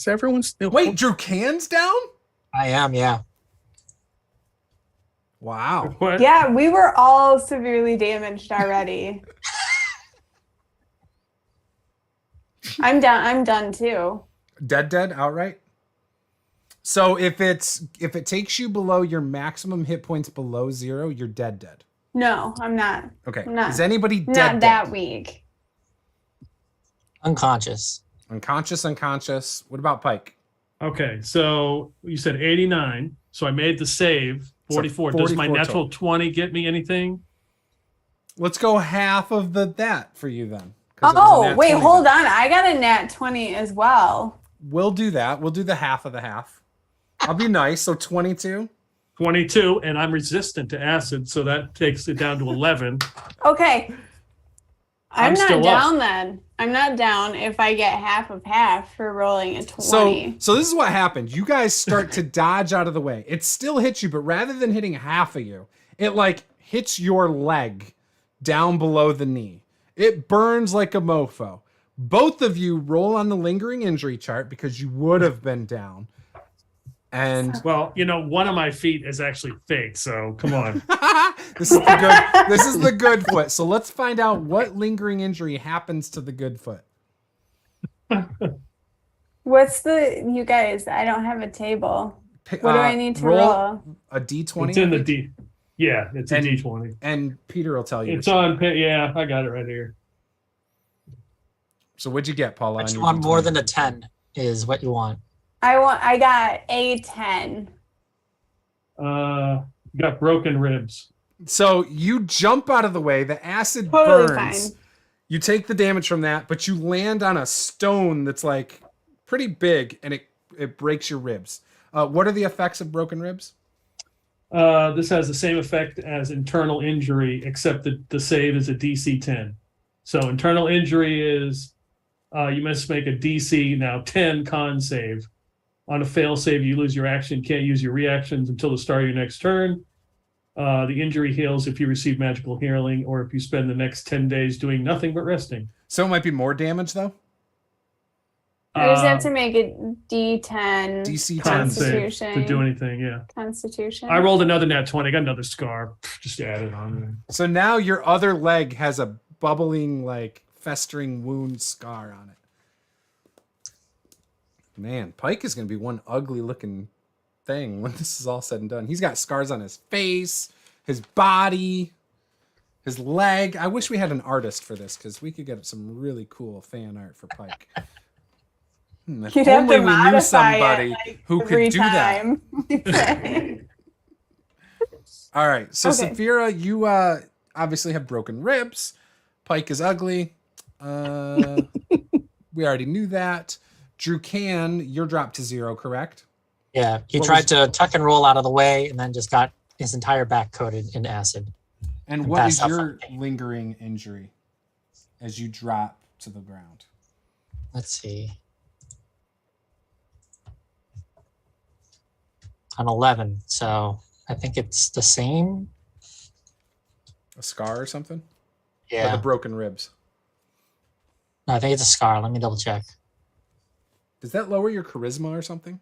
everyone still? Wait, Drew Can's down? I am, yeah. Wow. What? yeah, we were all severely damaged already. I'm down. I'm done too. Dead outright? So if it takes you below your maximum hit points below 0, you're dead. No, I'm not. Okay. I'm not. Is anybody Not dead? that weak. Unconscious. Unconscious. What about Pike? Okay, so you said 89. So I made the save. 44. So Does my 44 natural 20 get me anything? Let's go half of that for you then. 'Cause it was a Oh, nat wait, 20 hold then. on. I got a nat 20 as well. We'll do that. We'll do the half of the half. I'll be nice. So 22. 22, and I'm resistant to acid, so that takes it down to 11. Okay. I'm not still up. down then. I'm not down if I get half of half for rolling a 20. So this is what happened. You guys start to dodge out of the way. It still hits you, but rather than hitting half of you, it like hits your leg down below the knee. It burns like a mofo. Both of you roll on the lingering injury chart because you would have been down. And Well, one of my feet is actually fake, so come on. this is the good foot. So let's find out what lingering injury happens to the good foot. What's you guys, I don't have a table. What do I need to roll? A D20. It's in the D. Yeah, it's a And- D20. And Peter will tell you. It's on. Yeah, I got it right here. So what'd you get, Paula? Which on your one more D20? than a 10 is what you want? I got a 10. Got broken ribs. So you jump out of the way. The acid Totally burns. fine. You take the damage from that, but you land on a stone that's like pretty big, and it breaks your ribs. What are the effects of broken ribs? This has the same effect as internal injury, except that the save is a DC 10. So internal injury is you must make a DC now 10 con save. On a fail save, you lose your action, can't use your reactions until the start of your next turn. The injury heals if you receive magical healing or if you spend the next 10 days doing nothing but resting. So it might be more damage though. I just have to make a D10 DC 10. Con save Constitution. to do anything, yeah. Constitution. I rolled another nat 20, I got another scar. Just add it on there. So now your other leg has a bubbling, like festering wound scar on it. Man, Pike is going to be one ugly looking thing when this is all said and done. He's got scars on his face, his body, his leg. I wish we had an artist for this because we could get some really cool fan art for Pike. If You'd have only to we knew modify somebody it, like, who every could do that. time. All right, so Okay. Saphira, you obviously have broken ribs. Pike is ugly. We already knew that. Drew you're dropped to 0, correct? Yeah, he What tried to tuck and roll out of the way and then just got his entire back coated in acid. And And what is passed out your from pain. lingering injury as you drop to the ground? Let's see. An 11, so I think it's the same. A scar or something? Or Yeah, the broken ribs? no, I think it's a scar. Let me double check. Does that lower your charisma or something?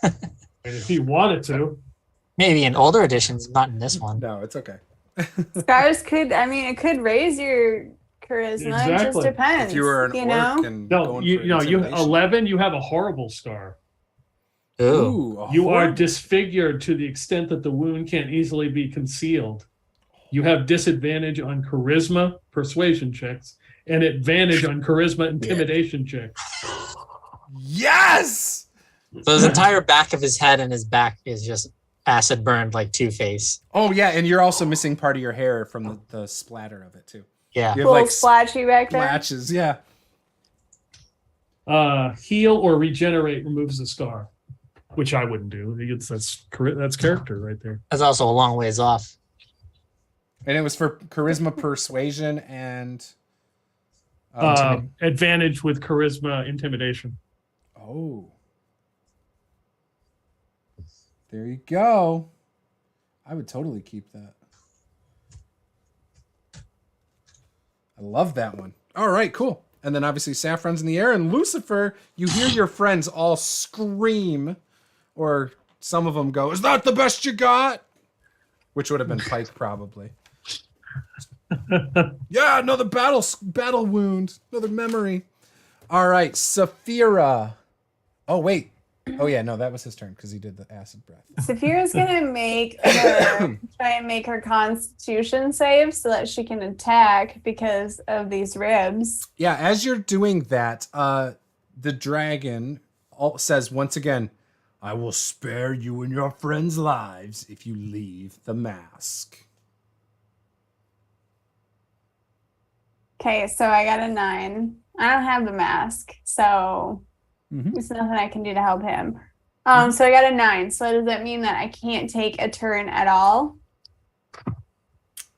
And if you wanted to, Maybe in older editions, not in this one. No, it's okay. Scars it could raise your charisma. It just Exactly. depends. If you were an you orc know? and no, going you for know, you intimidation. 11, you have a horrible scar. Ooh. Ooh, a You are horrible- disfigured to the extent that the wound can't easily be concealed. You have disadvantage on charisma persuasion checks and advantage on charisma intimidation checks. Yes! So his entire back of his head and his back is just acid burned like Two-Face. Oh, yeah, and you're also missing part of your hair from the splatter of it, too. Yeah. You have, Little like, splatchy back there. splatches, yeah. Heal or regenerate removes the scar. which I wouldn't do. That's character right there. That's also a long ways off. And it was for charisma, persuasion, and Advantage with charisma, intimidation. oh, there you go. I would totally keep that. I love that one. All right, cool. And then obviously Saffron's in the air, and Lucifer, you hear your friends all scream, or some of them go, "Is that the best you got?" Which would have been Pike probably. Yeah, another battle wound, another memory. All right, Saphira. Oh wait. Oh yeah, no, that was his turn because he did the acid breath. Saphira's gonna try and make her Constitution save so that she can attack because of these ribs. Yeah, as you're doing that, the dragon says once again, "I will spare you and your friends' lives if you leave the mask." Okay, so I got a 9. I don't have the mask, so there's nothing I can do to help him. So I got a 9. So does that mean that I can't take a turn at all? Is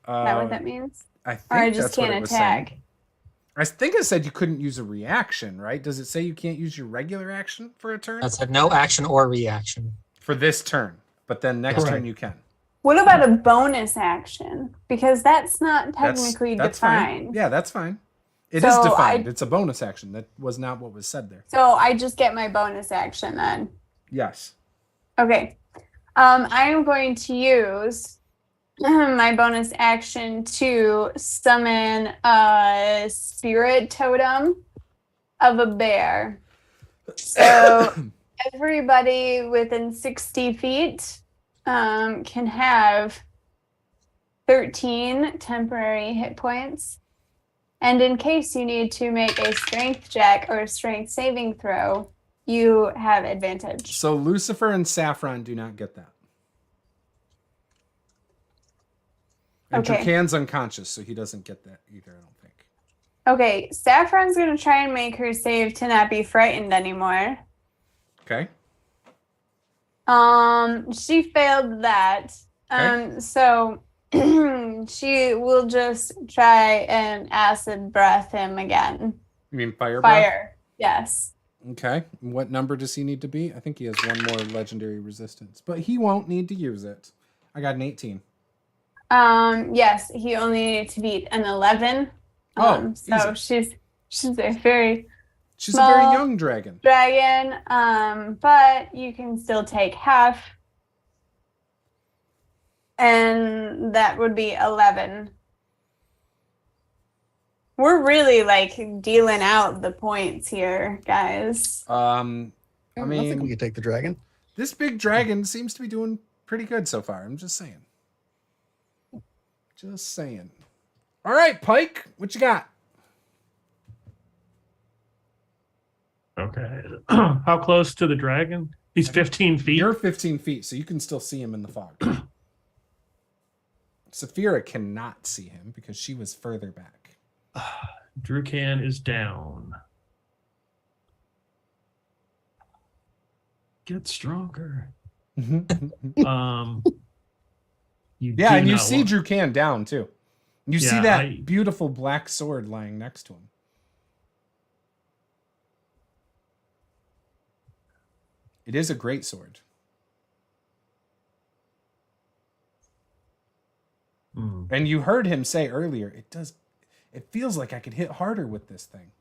that what that means? I think or I just that's what can't it was attack? saying. I think it said you couldn't use a reaction, right? Does it say you can't use your regular action for a turn? That said no action or reaction. For this turn, but then next Correct. turn you can. What about a bonus action? Because that's not technically that's defined. fine. Yeah, that's fine. It is So defined. It's a bonus action. That was not what was said there. So I just get my bonus action then. Yes. Okay. I am going to use my bonus action to summon a spirit totem of a bear. So everybody within 60 feet can have 13 temporary hit points. And in case you need to make a strength check or a strength saving throw, you have advantage. So Lucifer and Saffron do not get that. And Okay. Drukan's unconscious, so he doesn't get that either, I don't think. Okay, Saffron's going to try and make her save to not be frightened anymore. Okay. She failed that. Okay. So she will just try and acid breath him again. You mean fire breath? Fire. Yes. Okay. What number does he need to be? I think he has one more legendary resistance, but he won't need to use it. I got an 18. Yes, he only needed to beat an 11. So easy. she's a very She's a small very young dragon. but you can still take half. And that would be 11. We're really like dealing out the points here, guys. I I think we mean, could take the dragon. this big dragon seems to be doing pretty good so far. I'm just saying. Just saying. All right, Pike, what you got? Okay. How close to the dragon? He's 15 feet. You're 15 feet, so you can still see him in the fog. Saphira cannot see him because she was further back. Drukan is down. Get stronger. You Yeah, do and you not see want- Drukan down too. You see Yeah, that beautiful black sword lying next to him. It is a great sword. Hmm. And you heard him say earlier, it feels like I could hit harder with this thing.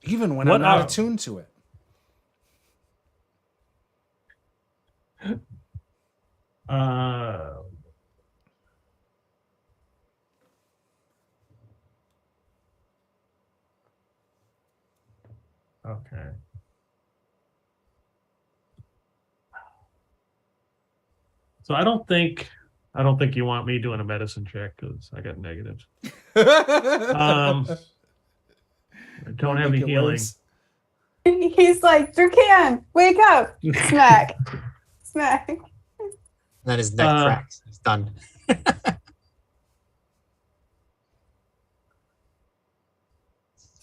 Even when I'm not attuned to it. Okay. So I don't think you want me doing a medicine check because I got negatives. I don't have any Make it healing. worse. He's like, Drukan, wake up. Smack. Smack. Then his neck cracks. It's done.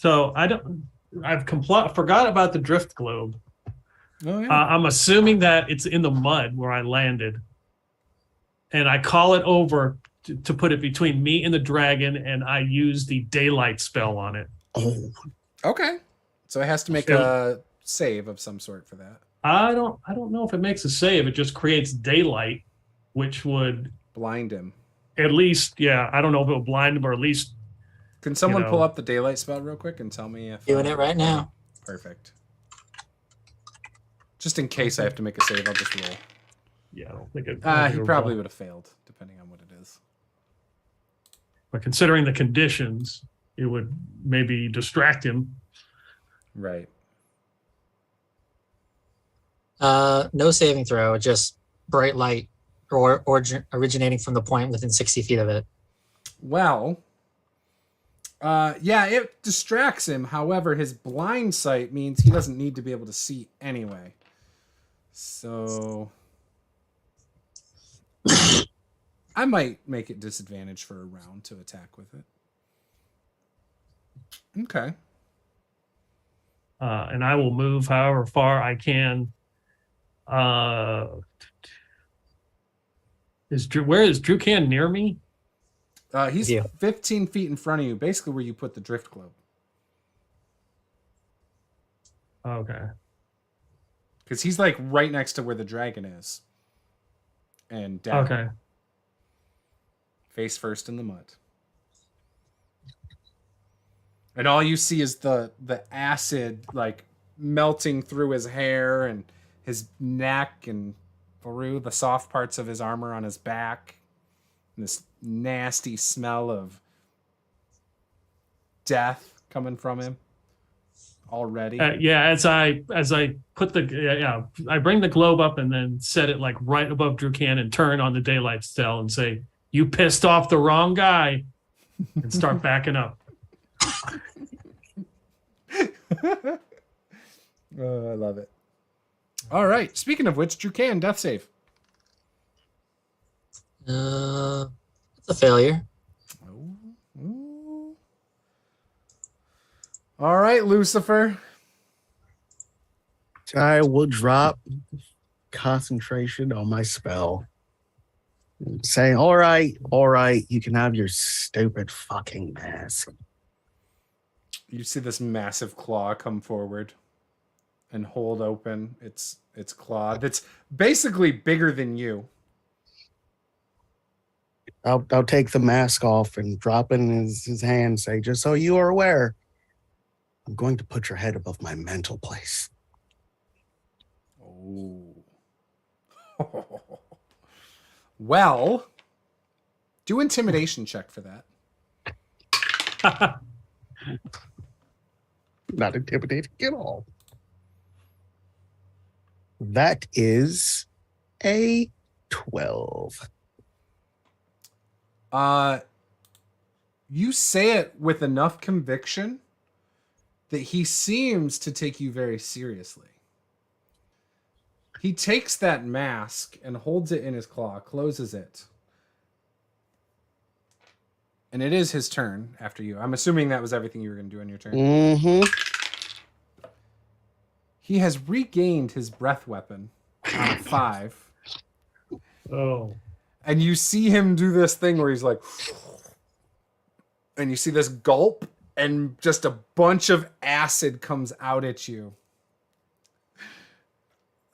So I've forgot about the drift globe. Oh yeah. I'm assuming that it's in the mud where I landed, and I call it over to put it between me and the dragon, and I use the daylight spell on it. Oh, Okay. So it has to make a save of some sort for that. I don't know if it makes a save. It just creates daylight, which would Blind him. at least, yeah, I don't know if it will blind him or at least. Can someone know. pull up the daylight spell real quick and tell me if Doing it right now. Perfect. Just in case I have to make a save, I'll just roll. Yeah, I don't think it. He probably would have failed, depending on what it is. But considering the conditions, it would maybe distract him. Right. No saving throw, just bright light or originating from the point within 60 feet of it. Well, yeah, it distracts him. However, his blind sight means he doesn't need to be able to see anyway. So I might make it disadvantage for a round to attack with it. Okay. And I will move however far I can. Where is Drukan near me? He's Yeah. 15 feet in front of you, basically where you put the drift globe. Okay. Because he's like right next to where the dragon is. And down. Okay. Face first in the mud. And all you see is the acid like melting through his hair and his neck and through the soft parts of his armor on his back. And this nasty smell of death coming from him already. Yeah, as I put I bring the globe up and then set it like right above Drukan and turn on the daylight spell and say, "You pissed off the wrong guy," and start backing up. Oh, I love it. All right. Speaking of which, Drukan, death save. It's a failure. Ooh. All right, Lucifer. I will drop concentration on my spell. Saying, all right, you can have your stupid fucking mask. You see this massive claw come forward and hold open its claw. That's basically bigger than you. I'll take the mask off and drop it in his hand and say, just so you are aware, I'm going to put your head above my mental place. Oh. Well, do intimidation check for that. Not intimidating at all. That is a 12. You say it with enough conviction that he seems to take you very seriously. He takes that mask and holds it in his claw, closes it. And it is his turn after you. I'm assuming that was everything you were going to do on your turn. Mm-hmm. He has regained his breath weapon on 5. Oh. And you see him do this thing where he's like, and you see this gulp, and just a bunch of acid comes out at you.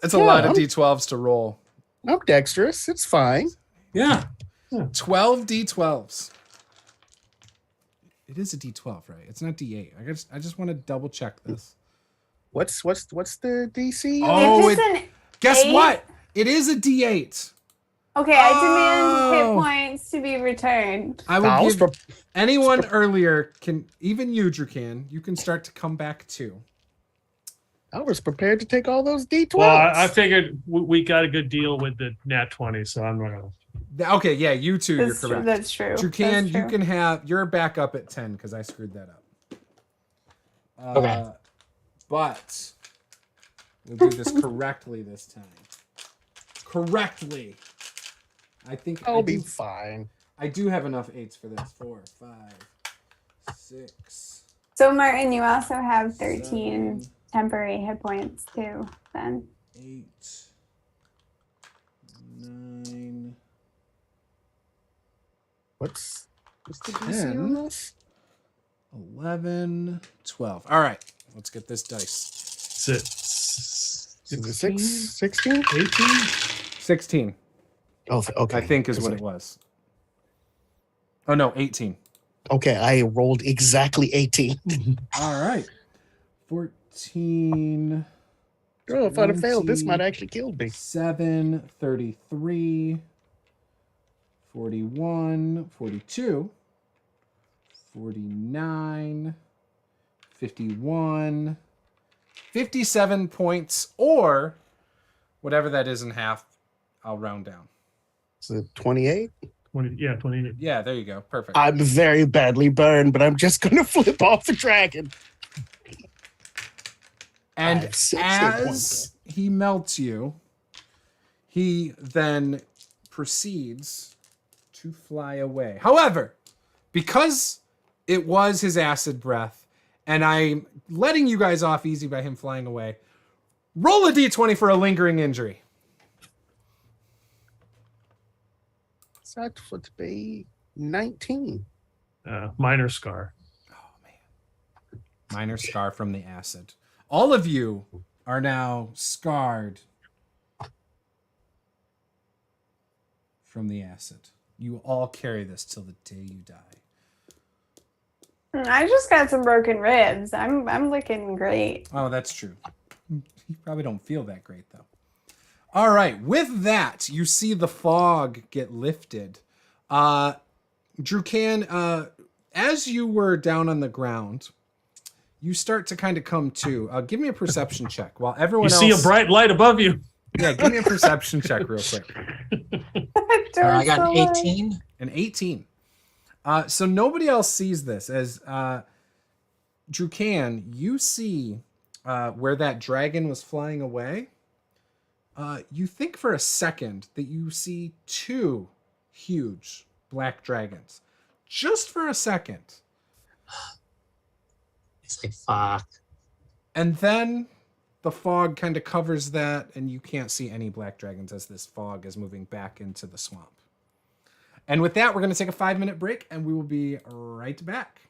It's a lot of D12s to roll. I'm dexterous. It's fine. Yeah. 12 D12s. It is a D12, right? It's not D8. I just want to double check this. What's the DC? Oh, If it's an guess 8? what? It is a D8. Okay, I Oh. demand hit points to be returned. I I will was give anyone earlier can, even you, Drukan, you can start to come back too. I was prepared to take all those D12s. Well, I figured we got a good deal with the Nat 20, so I'm not gonna. Okay, yeah, you two, you're That's true. correct. That's true. Drukan, That's you true. can have, you're back up at 10 because I screwed that up. Okay. But we'll do this correctly this time. Correctly. I think I'll be fine. I do have enough 8s for this. 4, 5, 6. So Martin, you also have 13 7, temporary hit points too, then. 8, 9, What's the DC on 10, this? 11, 12. All right, let's get this dice. Is it 16, 16? 18. 16, Oh, okay. I think is what I- it was. Oh, no, 18. Okay, I rolled exactly 18. All right. 14, Oh, if I'd have failed, this 20, might actually killed me. 7, 33, 41, 42, 49, 51, 57 points, or whatever that is in half. I'll round down. Is it 28? 28. Yeah, there you go. Perfect. I'm very badly burned, but I'm just going to flip off the dragon. And I have 6 hit as points. he melts you, he then proceeds to fly away. However, because it was his acid breath, and I'm letting you guys off easy by him flying away, roll a d20 for a lingering injury. So that would be 19. Minor scar. Minor scar from the acid. All of you are now scarred from the acid. You all carry this till the day you die. I just got some broken ribs. I'm looking great. Oh, that's true. You probably don't feel that great, though. All right. With that, you see the fog get lifted. Drukan, as you were down on the ground, you start to kind of come to. Give me a perception check. While everyone You else... see a bright light above you. Yeah, give me a perception check real quick. I got an 18. An 18. So nobody else sees this. As Drukan, you see where that dragon was flying away. You think for a second that you see 2 huge black dragons. Just for a second. It's like, fuck. And then the fog kind of covers that, and you can't see any black dragons as this fog is moving back into the swamp. And with that, we're going to take a 5-minute break, and we will be right back.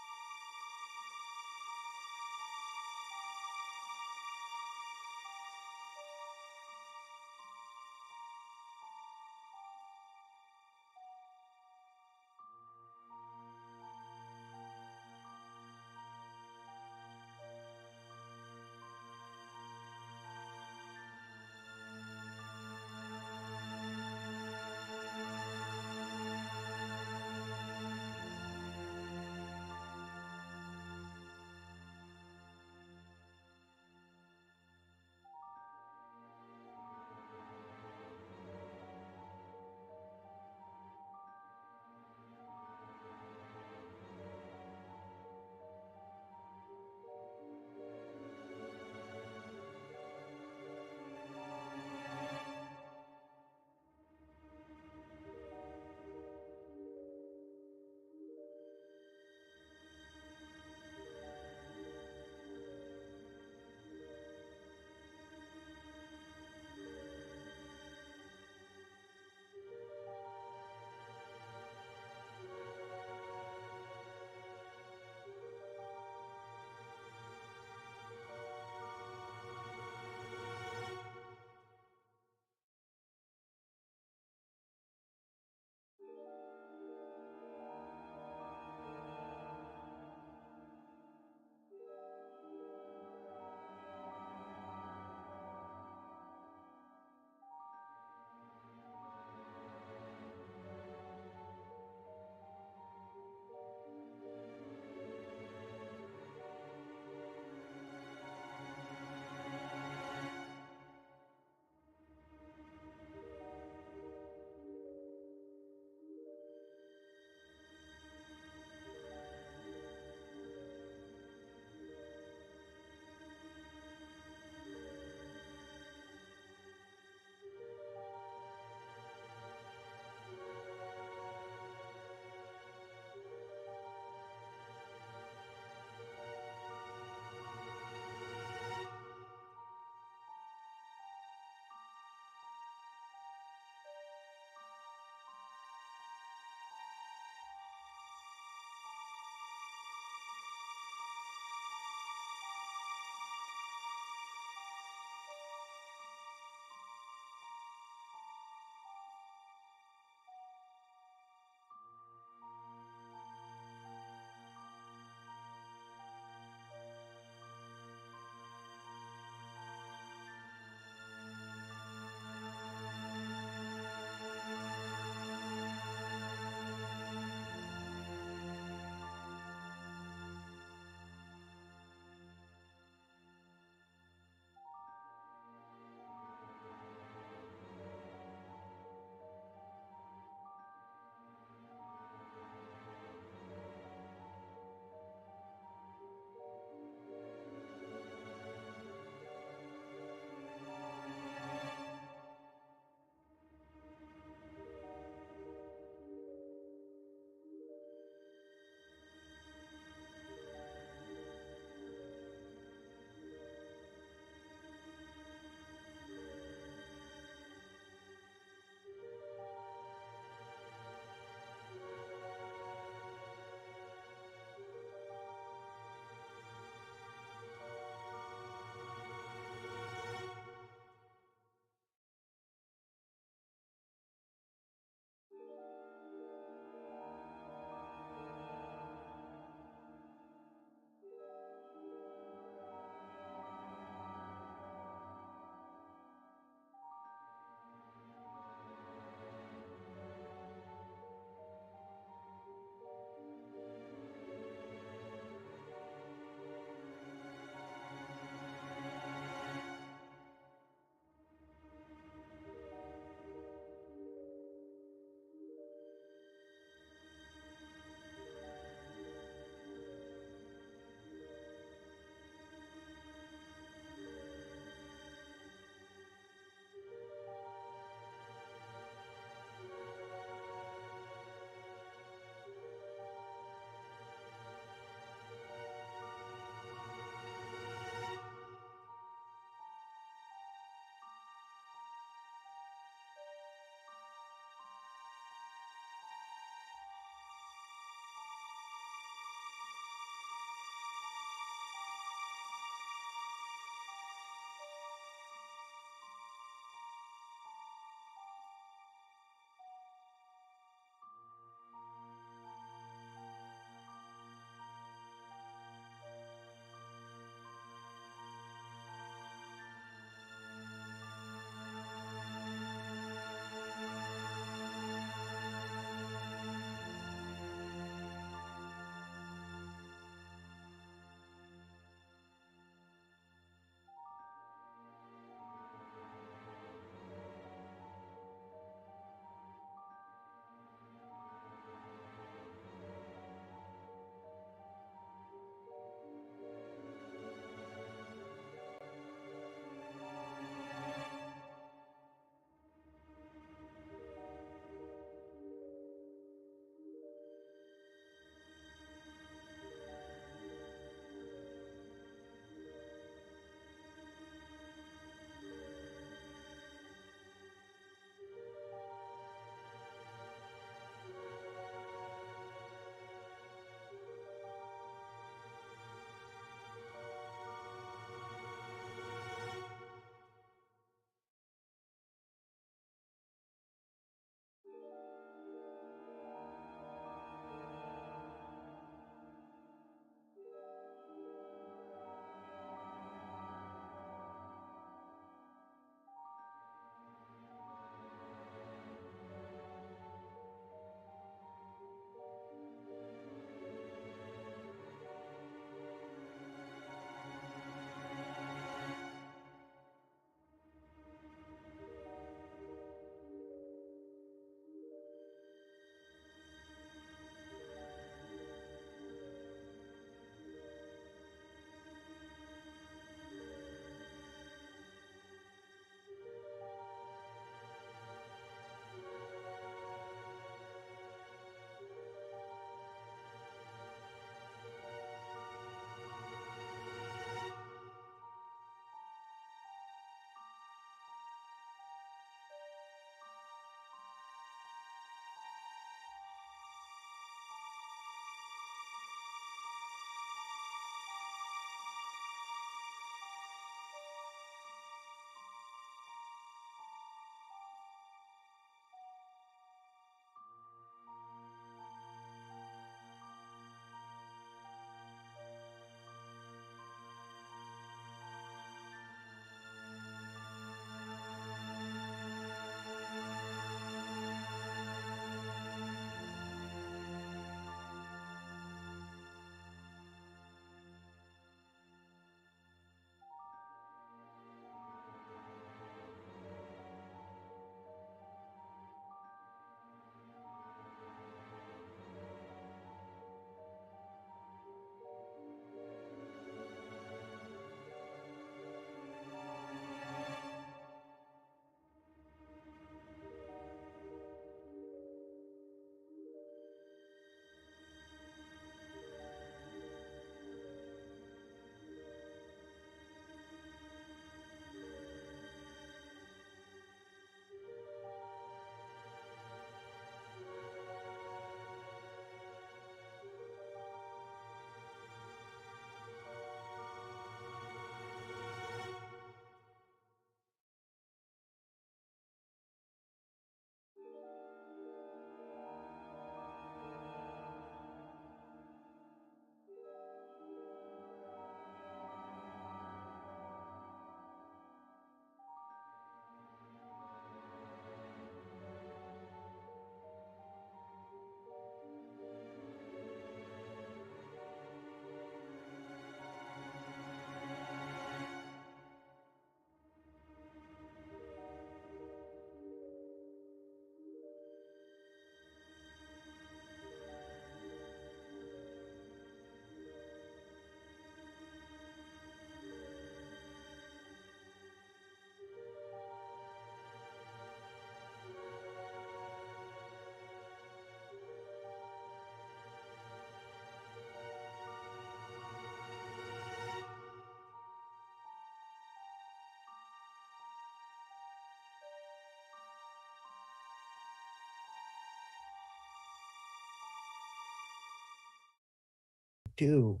do?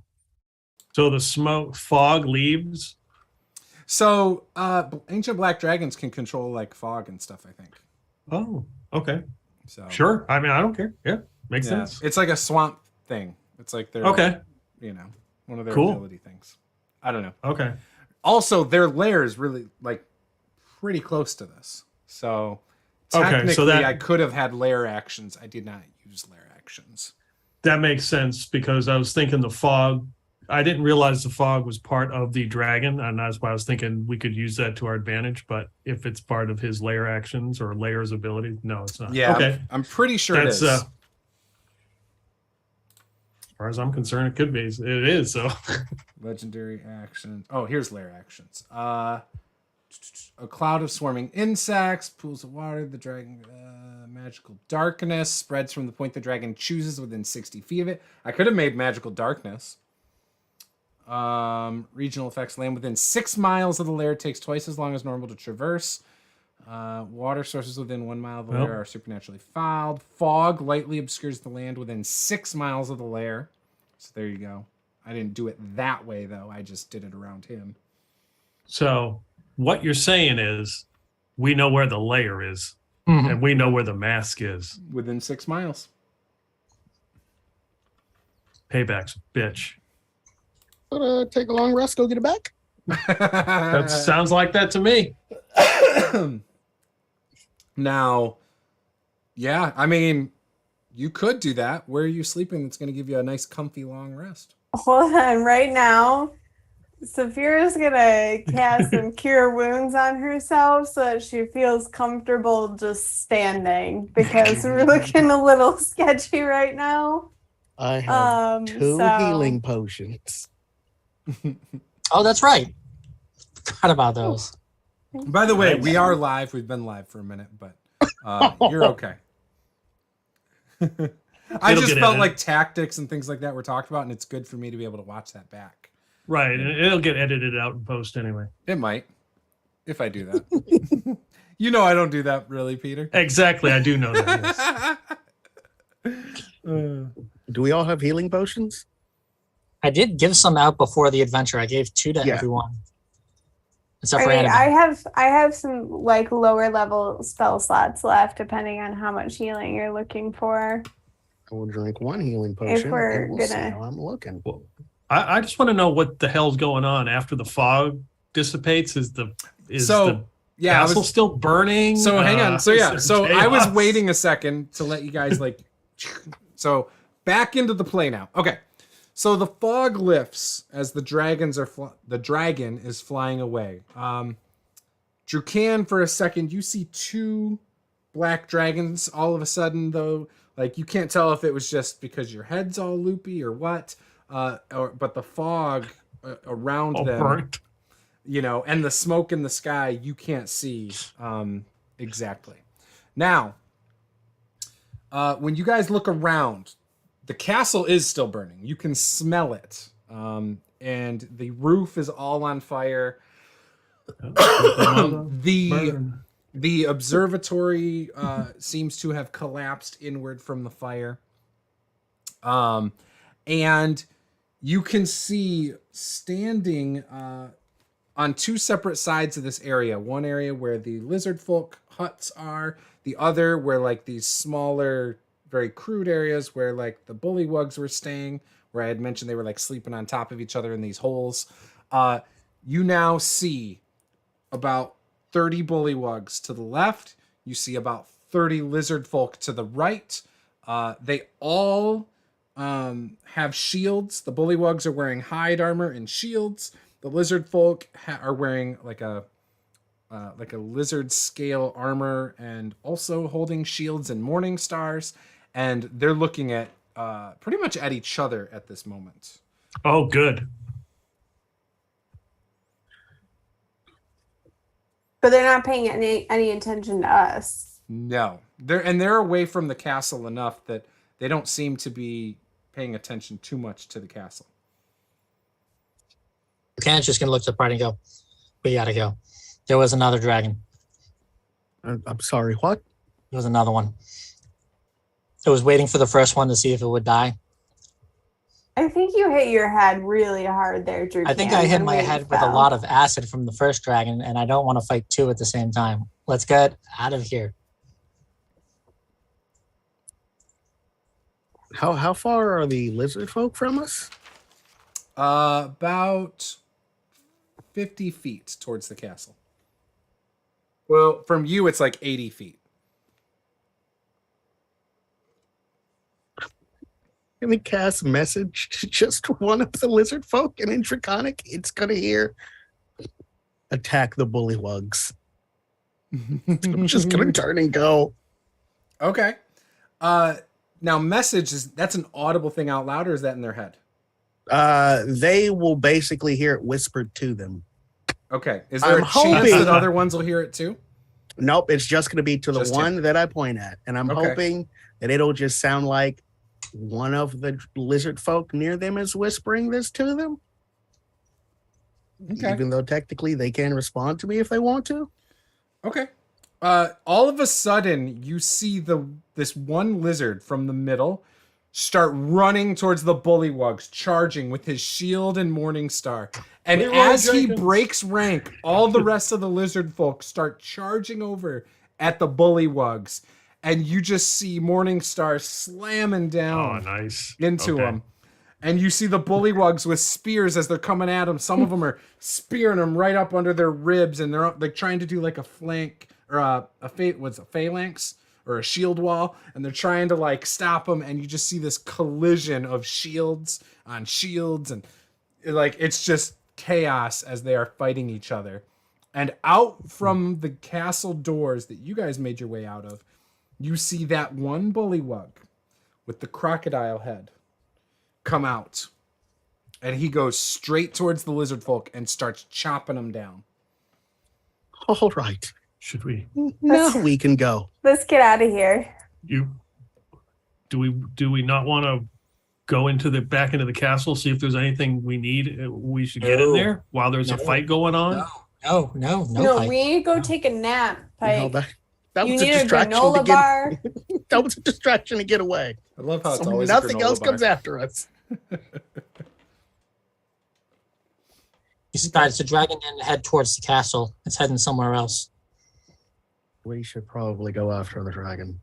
So the smoke fog leaves. So ancient black dragons can control like fog and stuff, I think. Oh, okay. So Sure. I mean, I don't care. Yeah, makes yeah, sense. it's like a swamp thing. It's like their Okay. One of their Cool. ability things. I don't know. Okay. Also, their lair is really like pretty close to this. So Okay, technically, so that- I could have had lair actions. I did not use lair actions. That makes sense because I was thinking the fog. I didn't realize the fog was part of the dragon, and that's why I was thinking we could use that to our advantage. But if it's part of his layer actions or layer's ability, no, it's not. Yeah, Okay. I'm pretty sure That's it is. as far as I'm concerned, it could be. It is. So Legendary actions. Oh, here's lair actions. A cloud of swarming insects, pools of water, the dragon, magical darkness spreads from the point the dragon chooses within 60 feet of it. I could have made magical darkness. Regional effects land within 6 miles of the lair, takes twice as long as normal to traverse. Water sources within 1 mile of the lair are supernaturally fouled. Fog lightly obscures the land within 6 miles of the lair. So there you go. I didn't do it that way though. I just did it around him. So what you're saying is we know where the layer is and we know where the mask is. Within 6 miles. Payback's a bitch. Take a long rest, go get it back. That sounds like that to me. Now, yeah, I mean, you could do that. Where are you sleeping? That's going to give you a nice, comfy, long rest. Hold on, right now, Saphira's gonna cast some cure wounds on herself so that she feels comfortable just standing because we're looking a little sketchy right now. I have two so- healing potions. Oh, that's right. Forgot about those. By the way, Nice. we are live. We've been live for a minute, but you're okay. I It'll just get felt edited. like tactics and things like that were talked about, and it's good for me to be able to watch that back. Right. And it'll get edited out in post anyway. It might, if I do that. You know I don't do that really, Peter. Exactly. I do know that. Yes. Do we all have healing potions? I did give some out before the adventure. I gave 2 to Yeah. everyone. Except I for mean, Annabelle. I have some like lower level spell slots left, depending on how much healing you're looking for. I will drink one healing potion. we're and we'll see gonna- how I'm looking. Well, I just want to know what the hell's going on after the fog dissipates. Is the Yeah, I castle was, still burning? so hang on. So is yeah, there so I was chaos? waiting a second to let you guys like. So back into the play now. Okay, so the fog lifts as the dragons are the dragon is flying away. Drukan, for a second, you see 2 black dragons. All of a sudden, though, like you can't tell if it was just because your head's all loopy or what. But the fog around All them, burnt. you know, and the smoke in the sky, you can't see exactly. Now, when you guys look around, the castle is still burning. You can smell it. And the roof is all on fire. Burn. The observatory seems to have collapsed inward from the fire. And you can see standing on 2 separate sides of this area. One area where the lizard folk huts are, the other where like these smaller, very crude areas where like the bullywugs were staying, where I had mentioned they were like sleeping on top of each other in these holes. You now see about 30 bullywugs to the left. You see about 30 lizard folk to the right. They all have shields. The bullywugs are wearing hide armor and shields. The lizard folk are wearing like a lizard scale armor and also holding shields and morning stars. And they're looking at pretty much at each other at this moment. Oh, good. But they're not paying any attention to us. No, they're away from the castle enough that they don't seem to be paying attention too much to the castle. Buchanan's just going to look to the party and go, we got to go. There was another dragon. I'm sorry, what? There was another one. It was waiting for the first one to see if it would die. I think you hit your head really hard there, Drew. I think I hit my head with a lot of acid from the first dragon, and I don't want to fight two at the same time. Let's get out of here. How far are the lizard folk from us? About 50 feet towards the castle. Well, from you, it's like 80 feet. Can we cast message to just one of the lizard folk? And in Draconic, it's going to hear, attack the bullywugs. I'm just going to turn and go. Okay. Now, message, that's an audible thing out loud, or is that in their head? They will basically hear it whispered to them. Okay. Is there a chance that other ones will hear it too? Nope. It's just going to be to the Just one him. that I point at. And I'm hoping that it'll just sound like one of the lizard folk near them is whispering this to them. Okay. Even though technically they can respond to me if they want to. Okay. All of a sudden, you see this one lizard from the middle start running towards the bullywugs, charging with his shield and morning star. And as he breaks rank, all the rest of the lizard folk start charging over at the bullywugs. And you just see Morningstar slamming down into him. And you see the bullywugs with spears as they're coming at him. Some of them are spearing them right up under their ribs, and they're like trying to do like a flank or a phalanx or a shield wall, and they're trying to like stop them. And you just see this collision of shields on shields, and like it's just chaos as they are fighting each other. And out from the castle doors that you guys made your way out of, you see that one bullywug with the crocodile head come out, and he goes straight towards the lizard folk and starts chopping them down. All right. Should we? Now we can go. Let's get out of here. Do we not want to go back into the castle, see if there's anything we need? We should get in there while there's a fight going on. No. We need to go take a nap, Pike. That you was a need a distraction granola to get. bar. That was a distraction to get away. I love how it's So always nothing a granola else bar. comes after us. You guys, the dragon didn't head towards the castle. It's heading somewhere else. We should probably go after the dragon,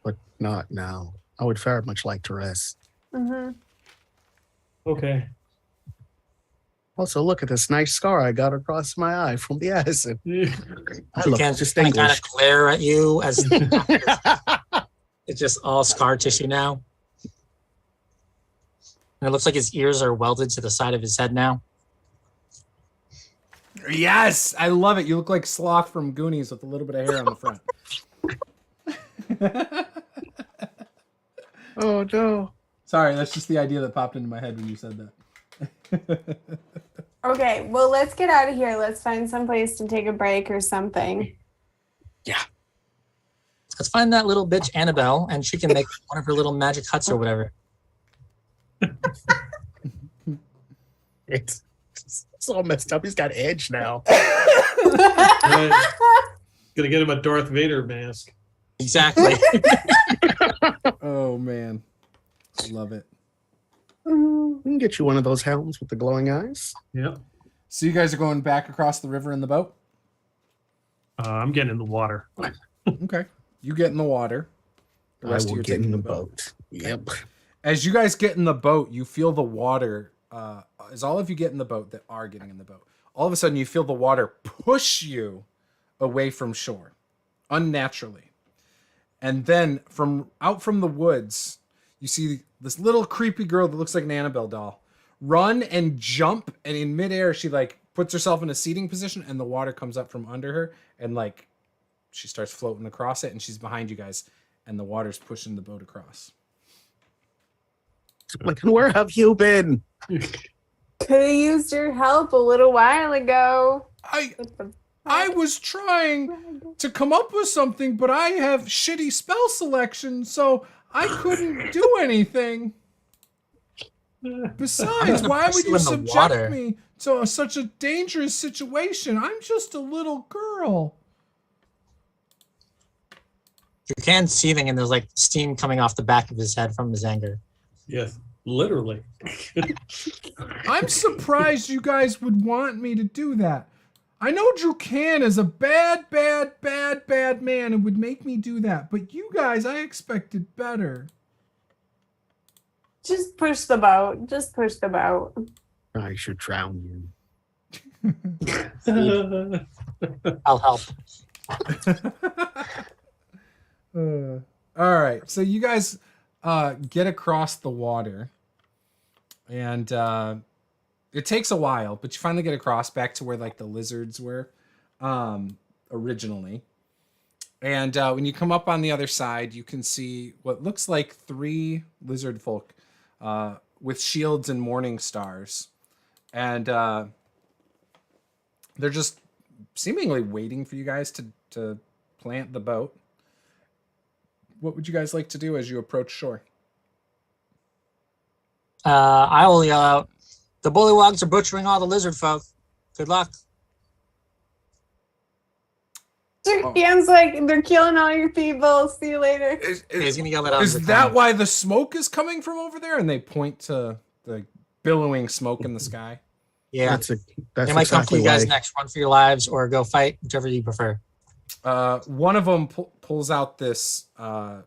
but not now. I would very much like to rest. Mm-hmm. Okay. Also, look at this nice scar I got across my eye from the acid. I look Kind of distinguished. glare at you as it's just all scar tissue now. And it looks like his ears are welded to the side of his head now. Yes, I love it. You look like Sloth from Goonies with a little bit of hair on the front. Oh no! Sorry, that's just the idea that popped into my head when you said that. Okay, well, let's get out of here. Let's find some place to take a break or something. Yeah. Let's find that little bitch Annabelle, and she can make one of her little magic huts or whatever. It's all messed up. He's got edge now. Gonna get him a Darth Vader mask. Exactly. Oh man, I love it. We can get you one of those helms with the glowing eyes. Yep. So you guys are going back across the river in the boat? I'm getting in the water. Okay. You get in the water. The I rest of will you are get taking in the the boat. Yep. As you guys get in the boat, you feel the water. As all of you get in the boat that are getting in the boat, all of a sudden you feel the water push you away from shore, unnaturally. And then from the woods, you see this little creepy girl that looks like an Annabelle doll run and jump, and in midair she like puts herself in a seating position, and the water comes up from under her, and like she starts floating across it, and she's behind you guys, and the water's pushing the boat across. Like, where have you been? Could have used your help a little while ago. I was trying to come up with something, but I have shitty spell selection, so I couldn't do anything. Besides, why would you subject me to such a dangerous situation? I'm just a little girl. Your can's seething, and there's like steam coming off the back of his head from his anger. Yes, literally. I'm surprised you guys would want me to do that. I know Drukan is a bad man and would make me do that, but you guys, I expected better. Just push the boat. Just push the boat. I should drown you. I'll help. All right, so you guys get across the water, and it takes a while, but you finally get across back to where like the lizards were originally. And when you come up on the other side, you can see what looks like 3 lizard folk with shields and morning stars, and they're just seemingly waiting for you guys to plant the boat. What would you guys like to do as you approach shore? I will yell out, "The bullywogs are butchering all the lizard folk. Good luck." Dan's like, they're killing all your people. See you later. He's gonna yell that out. Is that why the smoke is coming from over there? And they point to the billowing smoke in the sky. Yeah, That's they might come for exactly you guys why. next. Run for your lives or go fight, whichever you prefer. One of them pulls out this a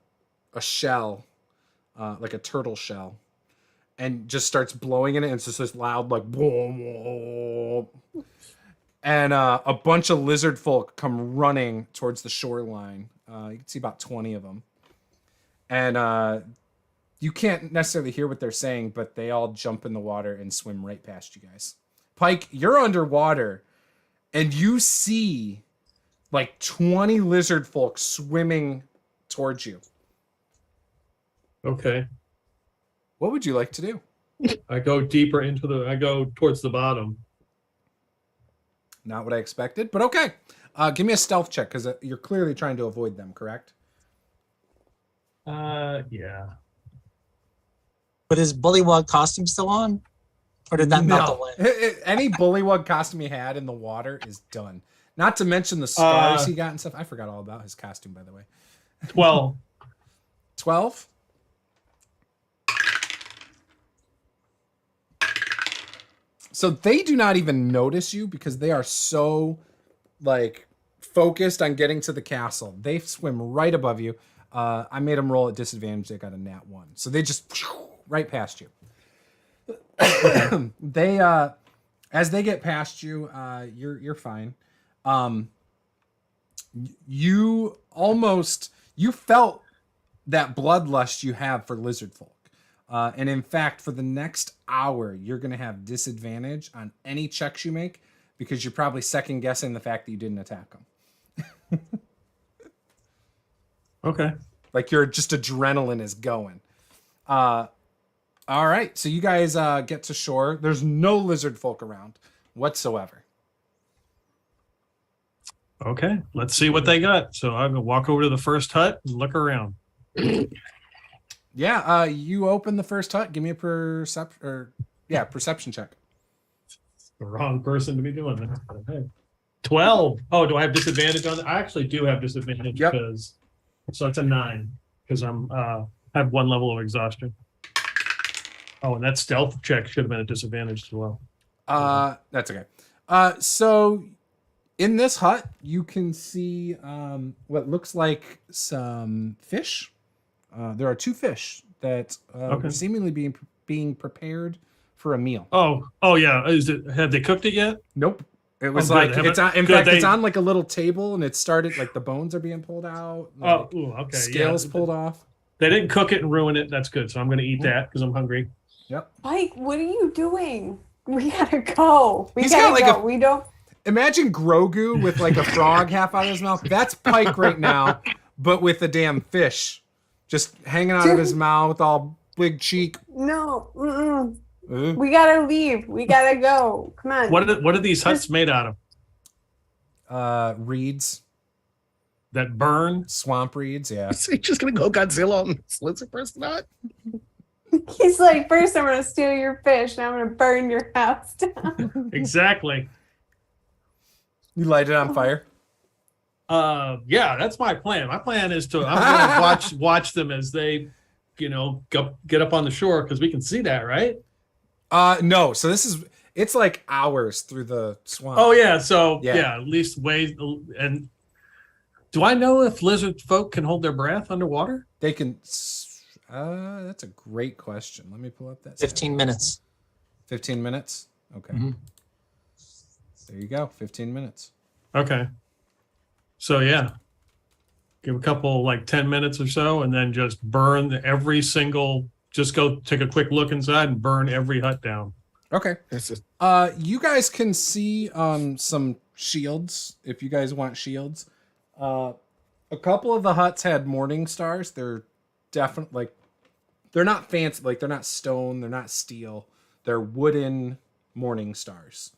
shell, like a turtle shell, and just starts blowing in it. And it's just this loud, like, boom, boom. And a bunch of lizard folk come running towards the shoreline. You can see about 20 of them. And you can't necessarily hear what they're saying, but they all jump in the water and swim right past you guys. Pike, you're underwater, and you see like 20 lizard folk swimming towards you. Okay. What would you like to do? I go deeper I go towards the bottom. Not what I expected, but okay. Give me a stealth check, because you're clearly trying to avoid them, correct? Yeah. But is bullywog costume still on? Or did that melt away? Any bullywug costume he had in the water is done. Not to mention the scars he got and stuff. I forgot all about his costume, by the way. 12. 12? So they do not even notice you because they are so like focused on getting to the castle. They swim right above you. I made them roll at disadvantage. They got a nat 1. So they just right past you. They as they get past you, you're fine. You felt that bloodlust you have for lizard folk. And in fact, for the next hour, you're going to have disadvantage on any checks you make because you're probably second guessing the fact that you didn't attack them. Okay. Like your just adrenaline is going. All right. So you guys get to shore. There's no lizard folk around whatsoever. Okay. Let's see what they got. So I'm going to walk over to the first hut and look around. Yeah. You open the first hut. Give me a perception check. The wrong person to be doing that. Okay. 12. Oh, do I have disadvantage on that? I actually do have disadvantage because so it's a 9 because I'm have 1 level of exhaustion. Oh, and that stealth check should have been a disadvantage as well. That's okay. So in this hut, you can see what looks like some fish. There are 2 fish that are seemingly being prepared for a meal. Oh yeah. Have they cooked it yet? Nope. It was it's on. In fact, it's on like a little table, and it started like the bones are being pulled out. Like, okay. Scales pulled off. They didn't cook it and ruin it. That's good. So I'm going to eat that because I'm hungry. Yep. Mike, what are you doing? We gotta go. We He's gotta got like go. We don't. Imagine Grogu with like a frog half out of his mouth. That's Pike right now, but with a damn fish just hanging out of his mouth, all big cheek. No. We gotta leave. We gotta go. Come on. What are these huts made out of? Reeds. That burn? Swamp reeds, yeah. Is he just gonna go Godzilla on this lizard person? Not? He's like, first I'm gonna steal your fish, and I'm gonna burn your house down. Exactly. You light it on fire? Yeah, that's my plan. My plan is I'm gonna watch them as they get up on the shore because we can see that, right? No. So it's like hours through the swamp. Oh yeah. So Yeah. at least wait. And do I know if lizard folk can hold their breath underwater? They can. That's a great question. Let me pull up that. 15 minutes. 15 minutes. Okay. Mhm. There you go. 15 minutes. Okay. So yeah, give a couple 10 minutes or so, and then just burn every single. Just go take a quick look inside and burn every hut down. Okay. This is You guys can see some shields if you guys want shields. A couple of the huts had morning stars. They're definitely they're not fancy, they're not stone, they're not steel. They're wooden morning stars.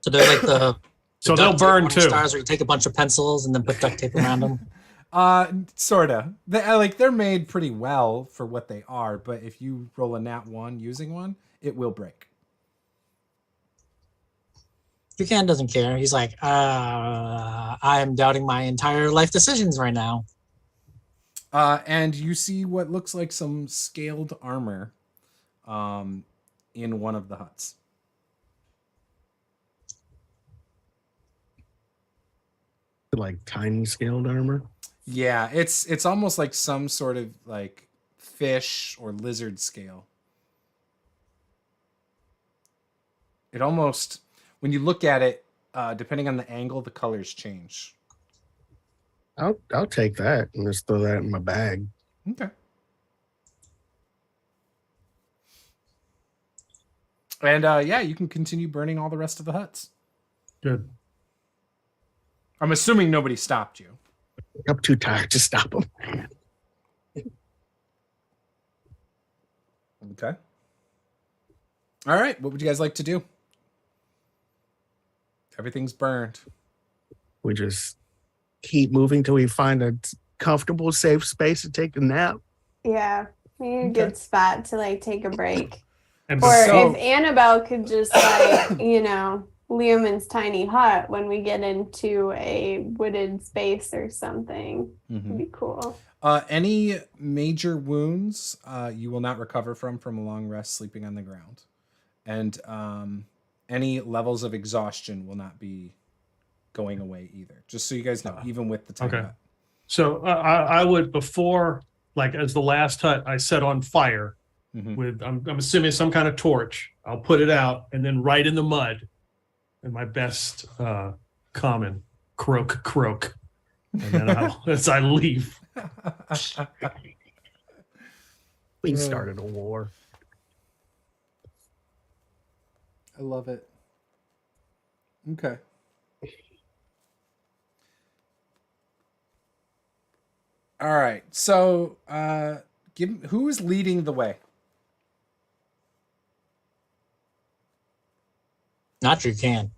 So they're like the So duct they'll tape burn morning too. stars where you take a bunch of pencils and then put duct tape around them. Sorta. They're made pretty well for what they are, but if you roll a nat 1 using one, it will break. Buchanan doesn't care. He's like, I'm doubting my entire life decisions right now. And you see what looks like some scaled armor in one of the huts. like tiny scaled armor. Yeah, it's almost like some sort of fish or lizard scale. It almost, when you look at it, depending on the angle, the colors change. I'll take that and just throw that in my bag. Okay. And yeah, you can continue burning all the rest of the huts. Good. I'm assuming nobody stopped you. I'm too tired to stop them. Okay. All right. What would you guys like to do? Everything's burned. We just keep moving till we find a comfortable, safe space to take a nap. Yeah, we need a Okay. good spot to take a break. And Or So- if Annabelle could just Liam's tiny hut when we get into a wooded space or something. It'd be cool. Any major wounds you will not recover from a long rest sleeping on the ground. And any levels of exhaustion will not be going away either. Just so you guys know, even with the tiny Okay. hut. so I would, before, as the last hut I set on fire Mhm. with, I'm assuming some kind of torch. I'll put it out and then right in the mud in my best common croak. And then as I leave. We started a war. I love it. Okay. All right. So, who's leading the way? Not you can.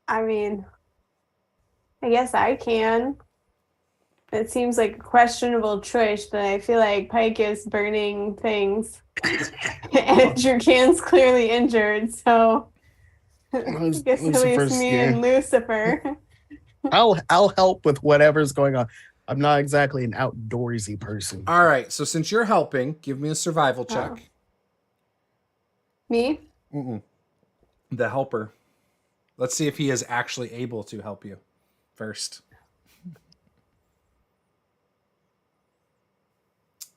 I mean, I guess I can. It seems like a questionable choice, but I feel like Pike is burning things. And Drukan's clearly injured, so I guess at Lucifer's, least me and Lucifer. I'll help with whatever's going on. I'm not exactly an outdoorsy person. All right. So, since you're helping, give me a survival check. Me? The helper. Let's see if he is actually able to help you first.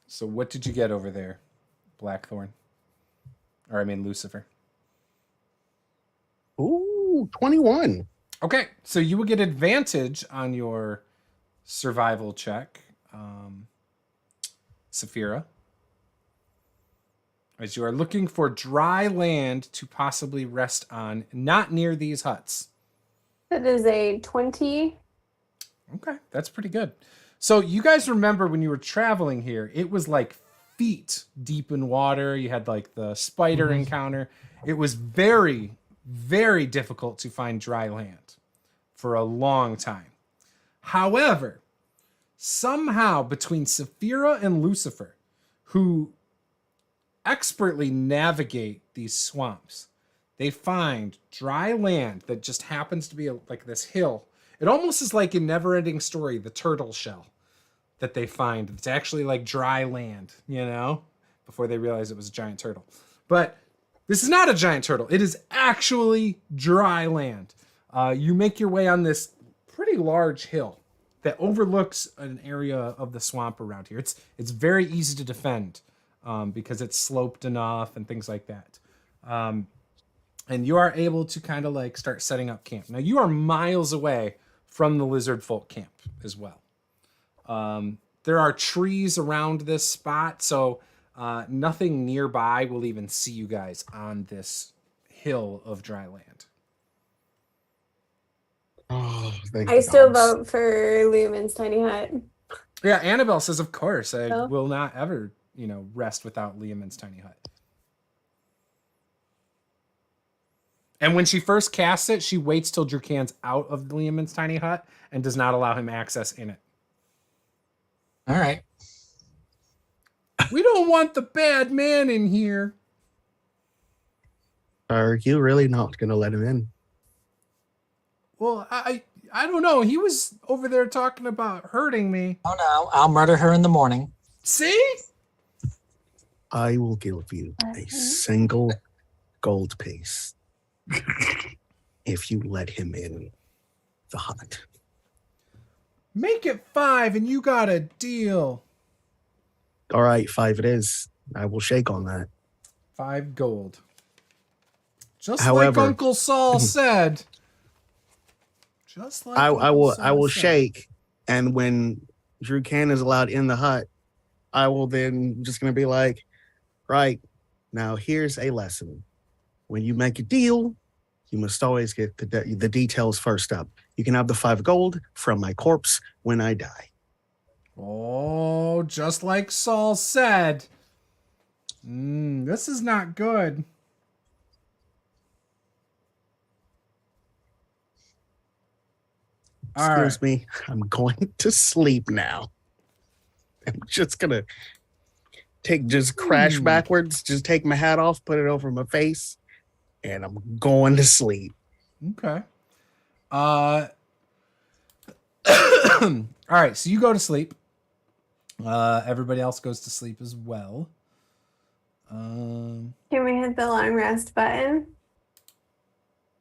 So what did you get over there, Blackthorn? Or I mean Lucifer. Ooh, 21. Okay, so you will get advantage on your survival check, Saphira, as you are looking for dry land to possibly rest on, not near these huts. That is a 20. Okay, that's pretty good. So you guys remember when you were traveling here, it was feet deep in water. You had the spider encounter. It was very, very difficult to find dry land for a long time. However, somehow between Saphira and Lucifer, who expertly navigate these swamps, they find dry land that just happens to be this hill. It almost is like in Neverending Story, the turtle shell that they find. It's actually like dry land, you know, before they realize it was a giant turtle. But this is not a giant turtle. It is actually dry land. You make your way on this pretty large hill that overlooks an area of the swamp around here. It's very easy to defend because it's sloped enough and things like that. And you are able to kind of like start setting up camp. Now you are miles away from the lizard folk camp as well. There are trees around this spot, so nothing nearby will even see you guys on this hill of dry land. Oh, thank I the still gods. vote for Lumen's tiny hut. Yeah, Annabelle says, of course, I Oh. will not ever, rest without Liamon's tiny hut. And when she first casts it, she waits till Drukan's out of Liamon's tiny hut and does not allow him access in it. All right. We don't want the bad man in here. Are you really not going to let him in? Well, I don't know. He was over there talking about hurting me. Oh no, I'll murder her in the morning. See? I will give you a single gold piece if you let him in the hut. Make it 5 and you got a deal. All right, 5 it is. I will shake on that. 5 gold. Just However- like Uncle Saul said. Just like I Uncle will Saul said. shake, and when Drukan is allowed in the hut, I will then just gonna be like, right, now here's a lesson. When you make a deal, you must always get the details first up. You can have the 5 gold from my corpse when I die. Oh, just like Saul said. This is not good. All Excuse right. me, I'm going to sleep now. I'm just gonna crash backwards, just take my hat off, put it over my face, and I'm going to sleep. Okay. All right, so you go to sleep. Everybody else goes to sleep as well. Can we hit the long rest button?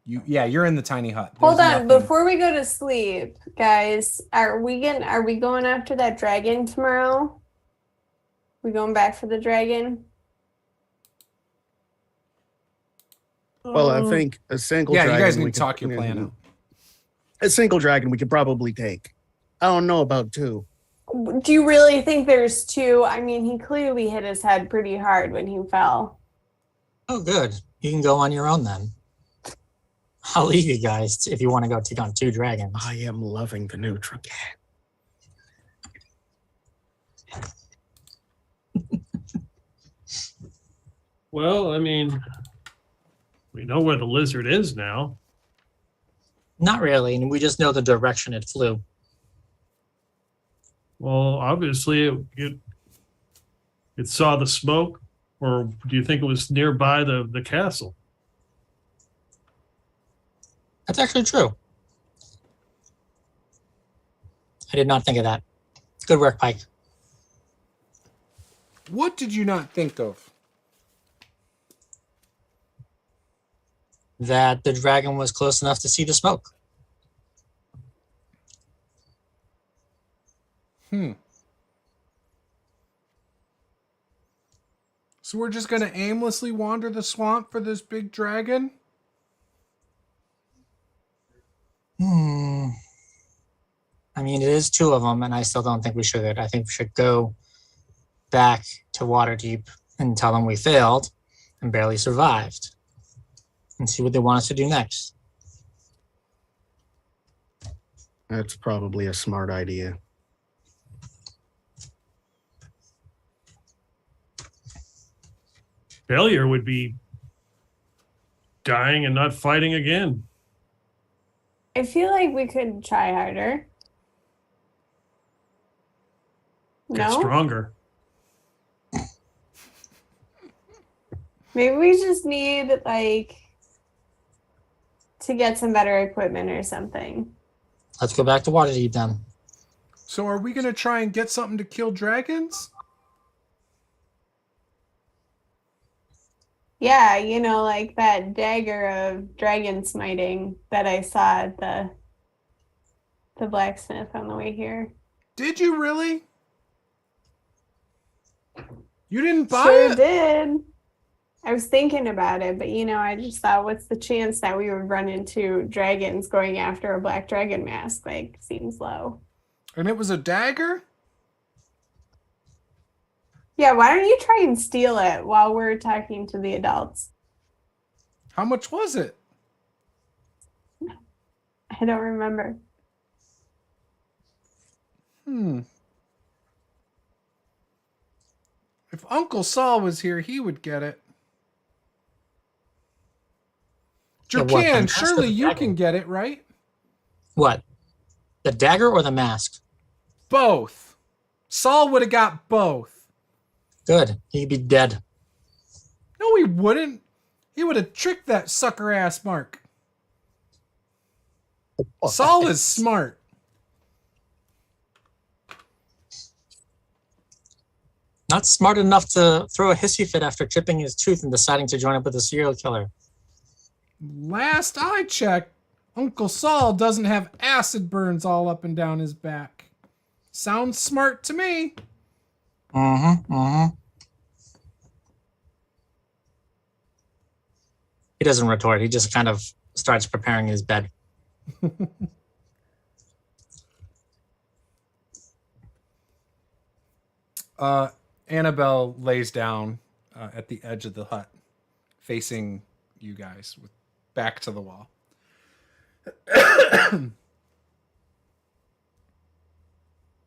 You're in the tiny hut. Hold There's on, nothing- before we go to sleep, guys, are we going after that dragon tomorrow? We going back for the dragon? Well, I think a single Yeah, dragon. you guys we need to could- talk your plan out. A single dragon we could probably take. I don't know about 2. Do you really think there's 2? I mean, he clearly hit his head pretty hard when he fell. Oh, good. You can go on your own then. I'll leave you guys if you want to go take on 2 dragons. I am loving the new dragon. Well, I mean, we know where the lizard is now. Not really, and we just know the direction it flew. Well, obviously it saw the smoke, or do you think it was nearby the castle? That's actually true. I did not think of that. Good work, Pike. What did you not think of? That the dragon was close enough to see the smoke. So we're just going to aimlessly wander the swamp for this big dragon? I mean, it is 2 of them, and I still don't think we should. I think we should go back to Waterdeep and tell them we failed and barely survived and see what they want us to do next. That's probably a smart idea. Failure would be dying and not fighting again. I feel like we could try harder. Get No? stronger. Maybe we just need, like, to get some better equipment or something. Let's go back to Waterdeep then. So are we going to try and get something to kill dragons? Yeah, like that dagger of dragon smiting that I saw at the blacksmith on the way here. Did you really? You didn't buy Sure it? did. I was thinking about it, but I just thought, what's the chance that we would run into dragons going after a black dragon mask? Like, seems low. And it was a dagger? Yeah, why don't you try and steal it while we're talking to the adults? How much was it? I don't remember. If Uncle Saul was here, he would get it. Yeah, what, the Jerkan, mask or surely the you dagger? can get it, right? What? The dagger or the mask? Both. Saul would have got both. Good. He'd be dead. No, he wouldn't. He would have tricked that sucker ass Mark. Saul is smart. Not smart enough to throw a hissy fit after chipping his tooth and deciding to join up with a serial killer. Last I checked, Uncle Saul doesn't have acid burns all up and down his back. Sounds smart to me. He doesn't retort. He just kind of starts preparing his bed. Annabelle lays down at the edge of the hut, facing you guys, with back to the wall.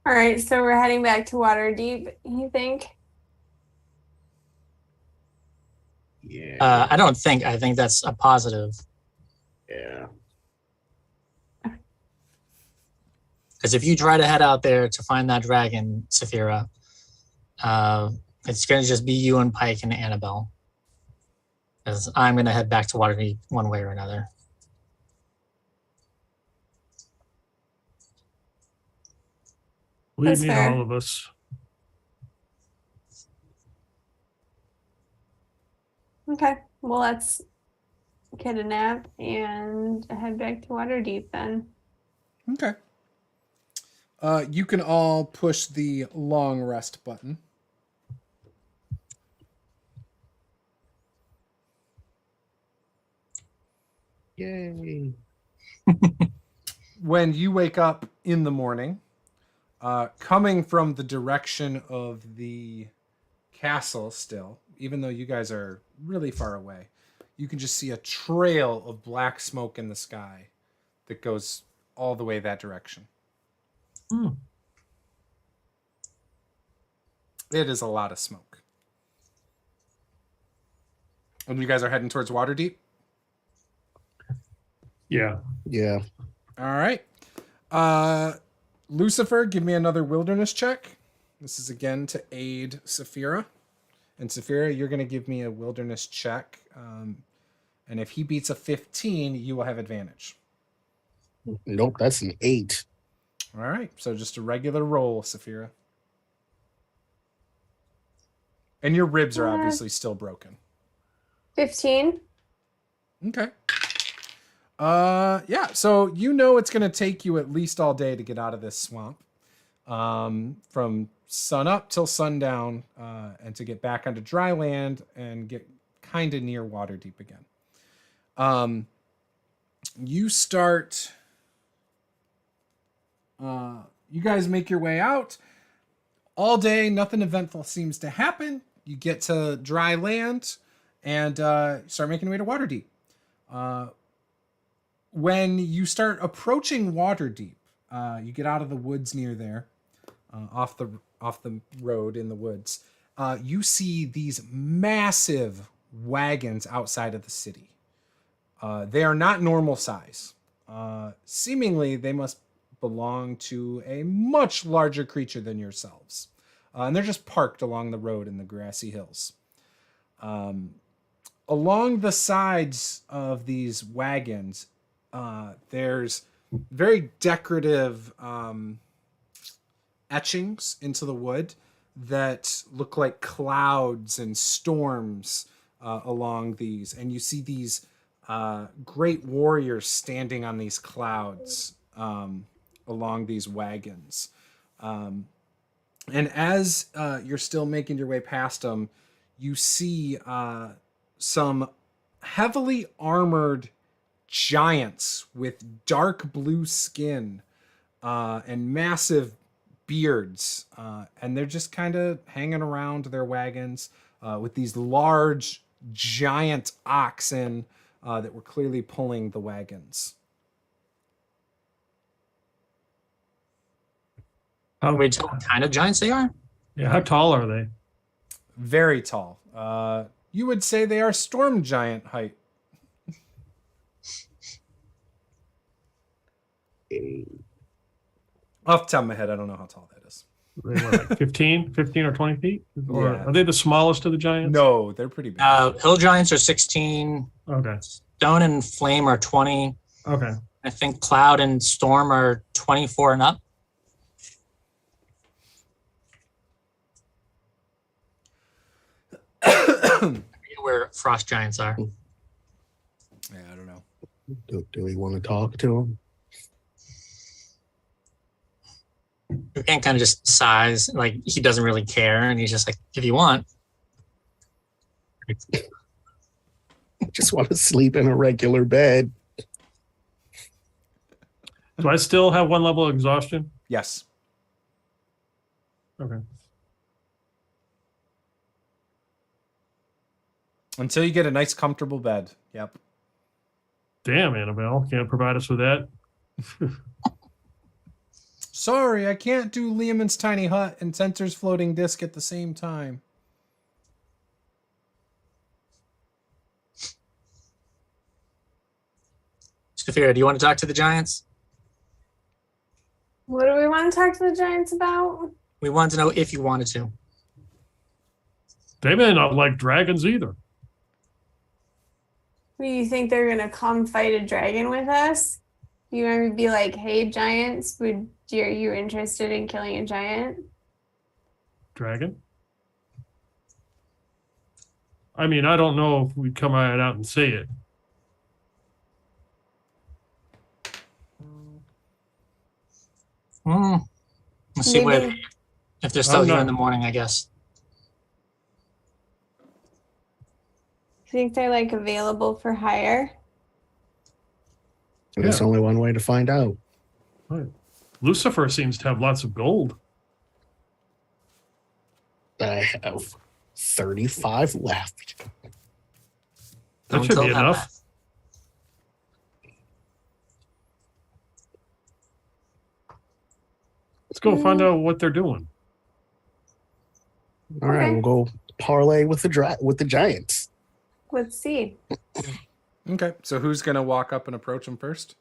All right, so we're heading back to Waterdeep, you think? Yeah. I don't think. I think that's a positive. Yeah. Because if you try to head out there to find that dragon, Saphira, it's going to just be you and Pike and Annabelle. Because I'm going to head back to Waterdeep one way or another. We That's need fair. all of us. Okay, well, let's get a nap and head back to Waterdeep then. Okay. You can all push the long rest button. Yay. When you wake up in the morning, coming from the direction of the castle still, even though you guys are really far away, you can just see a trail of black smoke in the sky that goes all the way that direction. It is a lot of smoke. And you guys are heading towards Waterdeep? Yeah. Yeah. All right. Lucifer, give me another wilderness check. This is again to aid Saphira. And Saphira, you're going to give me a wilderness check. And if he beats a 15, you will have advantage. Nope, that's an 8. All right. So just a regular roll, Saphira. And your ribs are obviously still broken. 15? Okay. Yeah, so you know it's going to take you at least all day to get out of this swamp. From sun up till sundown, and to get back onto dry land and get kind of near Waterdeep again. You start... you guys make your way out. All day, nothing eventful seems to happen. You get to dry land and start making your way to Waterdeep. When you start approaching Waterdeep, you get out of the woods near there, off the road in the woods. You see these massive wagons outside of the city. They are not normal size. Seemingly, they must belong to a much larger creature than yourselves. And they're just parked along the road in the grassy hills. Along the sides of these wagons, there's very decorative etchings into the wood that look like clouds and storms along these. And you see these great warriors standing on these clouds along these wagons. And as you're still making your way past them, you see some heavily armored giants with dark blue skin and massive beards. And they're just kind of hanging around their wagons with these large, giant oxen that were clearly pulling the wagons. Can we tell what kind of giants they are? Yeah, how tall are they? Very tall. You would say they are storm giant height. Off the top of my head, I don't know how tall that is. They were like 15 or 20 feet? Or Yeah. are they the smallest of the giants? No, they're pretty big. Hill giants are 16. Okay. Stone and flame are 20. Okay. I think cloud and storm are 24 and up. I forget where frost giants are. Yeah, I don't know. Do we want to talk to him? You can't kind of just size, like he doesn't really care, and he's just like, if you want. I just want to sleep in a regular bed. Do I still have one level of exhaustion? Yes. Okay. Until you get a nice, comfortable bed. Yep. Damn, Annabelle. Can't provide us with that. Sorry, I can't do Lehman's tiny hut and Sensor's floating disc at the same time. Sophia, do you want to talk to the giants? What do we want to talk to the giants about? We wanted to know if you wanted to. They may not like dragons either. Do you think they're gonna come fight a dragon with us? You want to be like, hey, giants, are you interested in killing a giant? Dragon? I mean, I don't know if we'd come right out and say it. Let's see Maybe- if they're still Oh, here no. in the morning, I guess. Think they're like available for hire? And there's Yeah. only one way to find out. Right. Lucifer seems to have lots of gold. I have 35 left. That Don't should tell be them enough. that. Let's go find out what they're doing. All right, Okay. we'll go parlay with the giants. Let's see. Okay, so who's going to walk up and approach him first?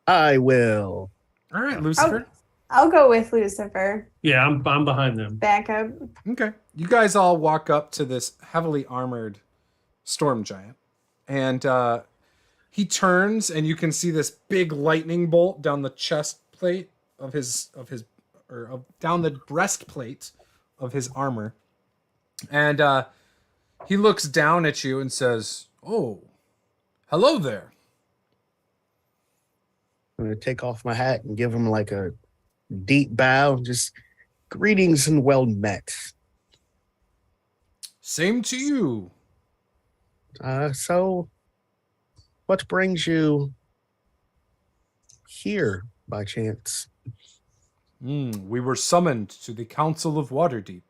I will. All right, Lucifer. I'll go with Lucifer. Yeah, I'm behind them. Back up. Okay. You guys all walk up to this heavily armored storm giant. And he turns and you can see this big lightning bolt down the chest plate of down the breastplate of his armor. And he looks down at you and says, "Oh, hello there." I'm going to take off my hat and give him like a deep bow. Just greetings and well met. Same to you. So, what brings you here by chance? We were summoned to the Council of Waterdeep.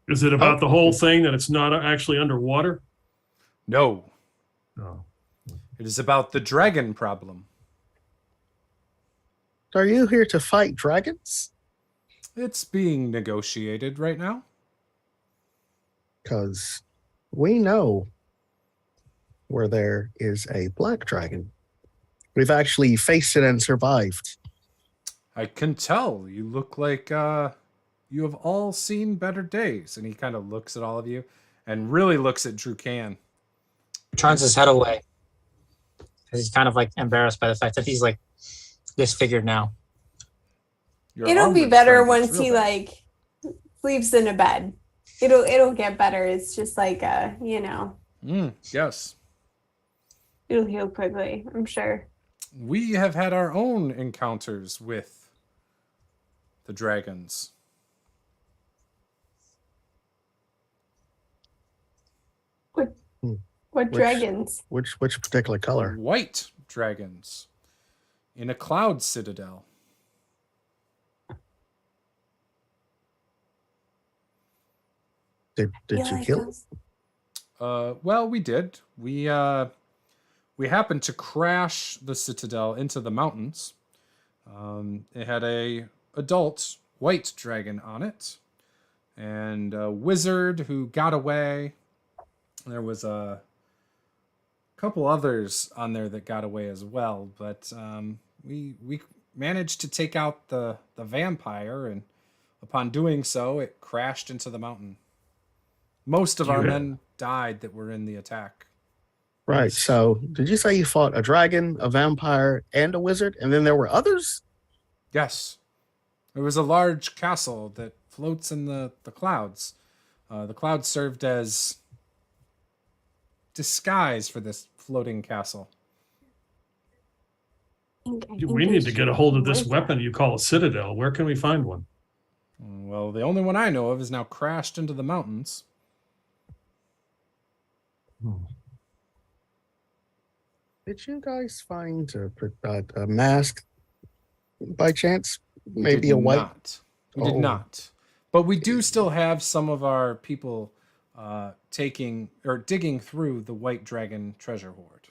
Is it about the whole thing that it's not actually underwater? No, No. it is about the dragon problem. Are you here to fight dragons? It's being negotiated right now. Because we know where there is a black dragon. We've actually faced it and survived. I can tell. You look like you have all seen better days. And he kind of looks at all of you and really looks at Drew Can. Turns his head away. because he's kind of like embarrassed by the fact that he's like disfigured now. Your It'll be armored better friend looks once real he bad. like sleeps in a bed. It'll get better. It's just like Yes. it'll heal quickly, I'm sure. We have had our own encounters with the dragons. What Which- dragons? Which particular color? White dragons in a cloud citadel. Did you like kill? those? Well, we did. We happened to crash the citadel into the mountains. It had a adult white dragon on it, and a wizard who got away. There was a couple others on there that got away as well, but we managed to take out the vampire, and upon doing so, it crashed into the mountain. Most of our men died that were in the attack. Right. So, did you say you fought a dragon, a vampire, and a wizard, and then there were others? Yes. It was a large castle that floats in the clouds. The clouds served as disguise for this floating castle. We need to get a hold of this weapon you call a citadel. Where can we find one? Well, the only one I know of is now crashed into the mountains. Did you guys find a mask by chance? We Maybe did a white. not. We did Oh. not. But we do still have some of our people digging through the White Dragon treasure hoard.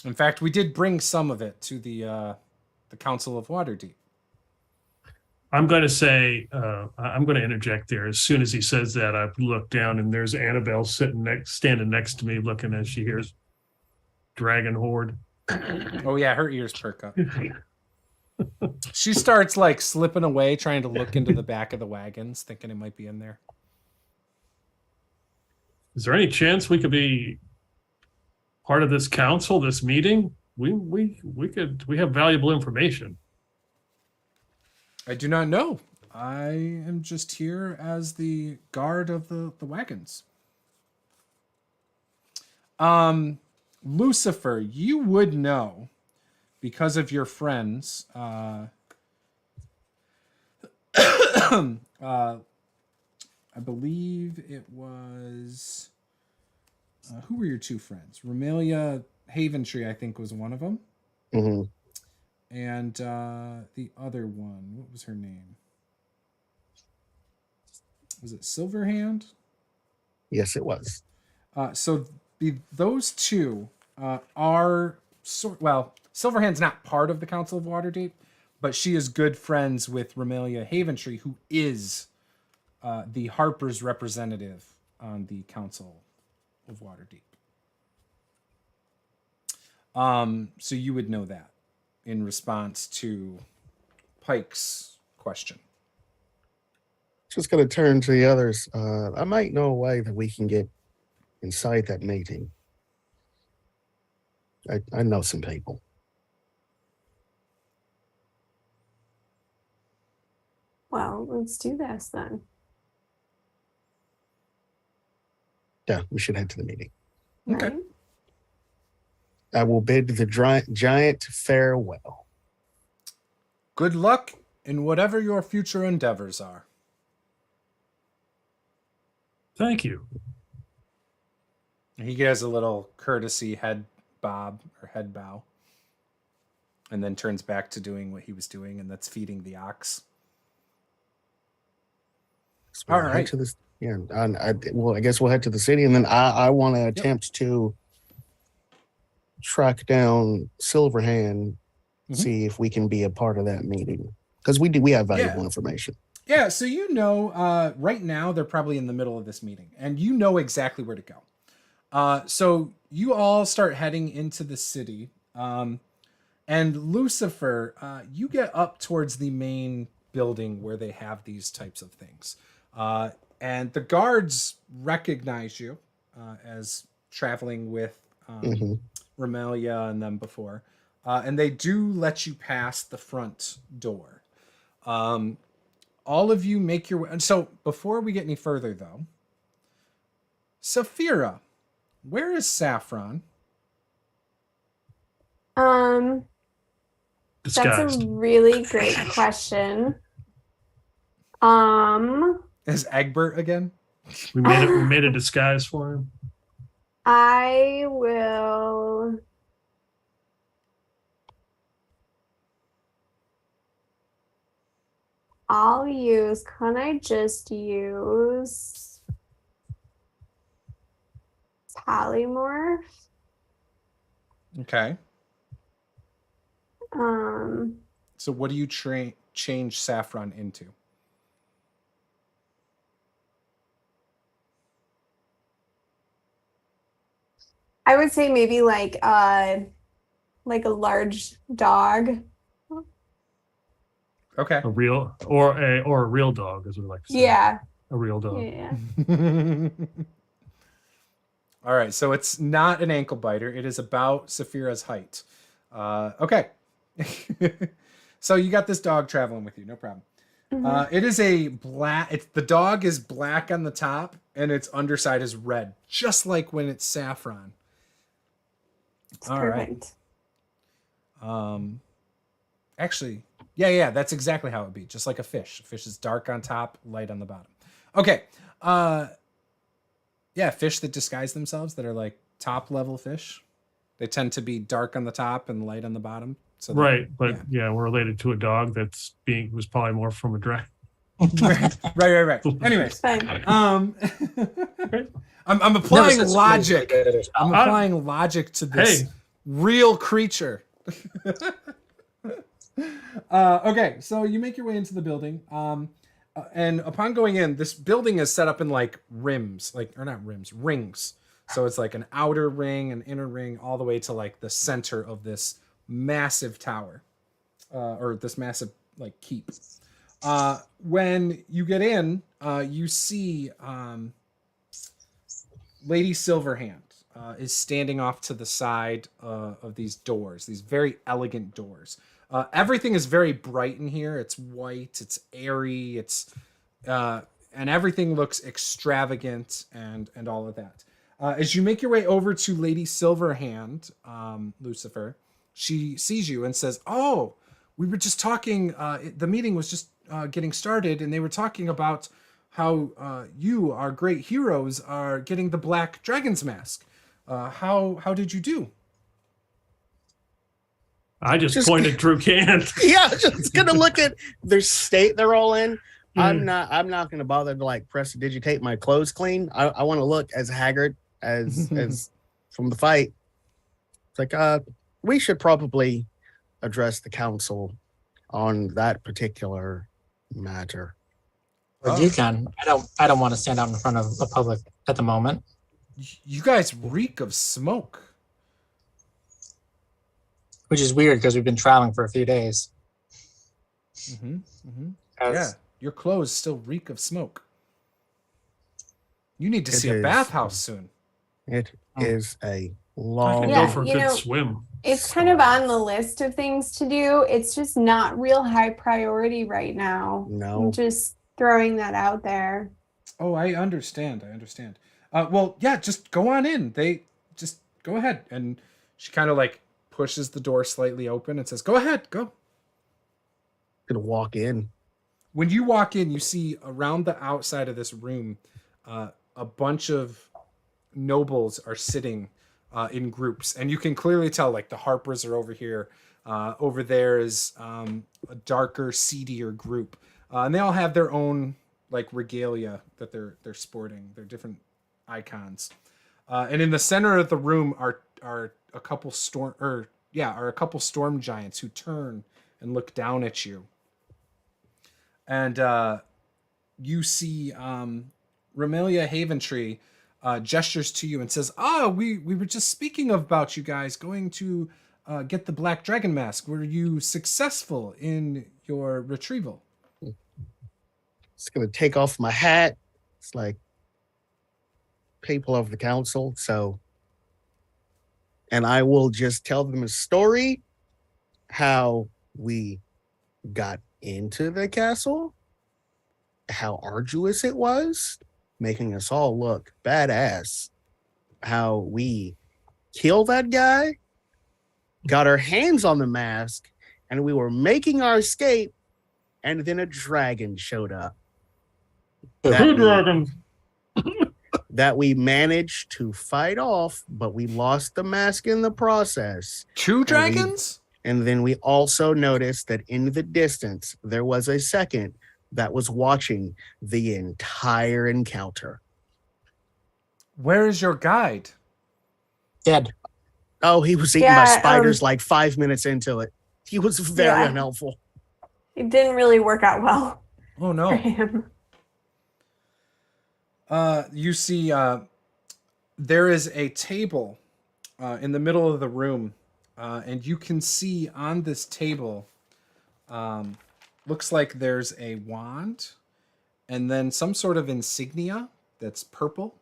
In fact, we did bring some of it to the Council of Waterdeep. I'm going to say, I'm going to interject there. As soon as he says that, I've looked down and there's Annabelle standing next to me, looking as she hears Dragon Horde. Oh yeah, her ears perk up. She starts like slipping away, trying to look into the back of the wagons, thinking it might be in there. Is there any chance we could be part of this council, this meeting? We have valuable information. I do not know. I am just here as the guard of the wagons. Lucifer, you would know because of your friends. I believe it was. Who were your two friends? Romelia Haventree, I think, was one of them. Mm-hmm. And the other one, what was her name? Was it Silverhand? Yes, it was. Those two are Silverhand's not part of the Council of Waterdeep, but she is good friends with Romelia Haventree, who is the Harper's representative on the Council of Waterdeep. So you would know that in response to Pike's question. Just going to turn to the others. I might know a way that we can get inside that meeting. I know some people. Well, let's do this then. Yeah, we should head to the meeting. Okay. Right? I will bid the giant farewell. Good luck in whatever your future endeavors are. Thank you. He gives a little courtesy head bob or head bow, and then turns back to doing what he was doing, and that's feeding the ox. So we'll All head right. to this. Yeah, I guess we'll head to the city, and then I want to attempt to track down Silverhand, see if we can be a part of that meeting, because we have valuable information. Yeah, so right now they're probably in the middle of this meeting, and you know exactly where to go. So you all start heading into the city, and Lucifer, you get up towards the main building where they have these types of things. And the guards recognize you as traveling with Romelia and them before. And they do let you pass the front door. All of you make your way. And so before we get any further, though, Saphira, where is Saffron? That's Disguised. a really great question. Is Egbert again? We made a disguise for him. I will. Can I just use polymorph? Okay. Um, So what do you change Saffron into? I would say maybe like a large dog. Okay. A real or a real dog, as we like to say. Yeah. A real dog. Yeah. All right, so it's not an ankle biter. It is about Saphira's height. Okay. So you got this dog traveling with you, no problem. It is a black. The dog is black on the top, and its underside is red, just like when it's Saffron. It's All perfect. right. Actually, yeah, that's exactly how it would be, just like a fish. A fish is dark on top, light on the bottom. Okay. Yeah, fish that disguise themselves that are like top level fish. They tend to be dark on the top and light on the bottom. So Right, but yeah, we're related to a dog was probably more from a dragon. right. Anyways, Fine. I'm applying Never said logic. squid. I'm applying logic to this real creature. Okay, so you make your way into the building. And upon going in, this building is set up in like rings. So it's like an outer ring, an inner ring, all the way to like the center of this massive tower, or this massive like keep. When you get in, you see Lady Silverhand is standing off to the side of these doors, these very elegant doors. Everything is very bright in here. It's white, it's airy, and everything looks extravagant and all of that. As you make your way over to Lady Silverhand, Lucifer, she sees you and says, "Oh, we were just talking. The meeting was just getting started, and they were talking about how you, our great heroes, are getting the Black Dragon's Mask. How did you do?" I just pointed Drew Cant. Yeah, I was just gonna look at their state they're all in. I'm not gonna bother to like prestidigitate my clothes clean. I want to look as haggard as from the fight. It's like we should probably address the council on that particular matter. Well, you can. I don't want to stand out in front of the public at the moment. You guys reek of smoke. Which is weird because we've been traveling for a few days. Yeah, your clothes still reek of smoke. You need to see a is. bathhouse soon. It is a I long. can Yeah, go for a you good know, swim. It's kind of on the list of things to do. It's just not real high priority right now. No. I'm just throwing that out there. Oh, I understand. Well, yeah, just go on in. Just go ahead. And she kind of like pushes the door slightly open and says, "Go ahead, go." Gonna walk in. When you walk in, you see around the outside of this room, a bunch of nobles are sitting in groups, and you can clearly tell like the Harpers are over here. Over there is a darker, seedier group, and they all have their own like regalia that they're sporting. They're different icons, and in the center of the room are a couple storm giants who turn and look down at you. And you see Romelia Haventree gestures to you and says, we were just speaking about you guys going to get the Black Dragon Mask. Were you successful in your retrieval? Just gonna take off my hat. It's like people of the council, so and I will just tell them a story how we got into the castle, how arduous it was, making us all look badass, how we killed that guy, got our hands on the mask, and we were making our escape, and then a dragon showed up. That we managed to fight off, but we lost the mask in the process. Two dragons? And then we also noticed that in the distance, there was a second that was watching the entire encounter. Where is your guide? Dead. Oh, he was eaten by spiders like 5 minutes into it. He was very unhelpful. It didn't really work out well Oh, for no. him. You see, there is a table in the middle of the room, and you can see on this table, looks like there's a wand, and then some sort of insignia that's purple.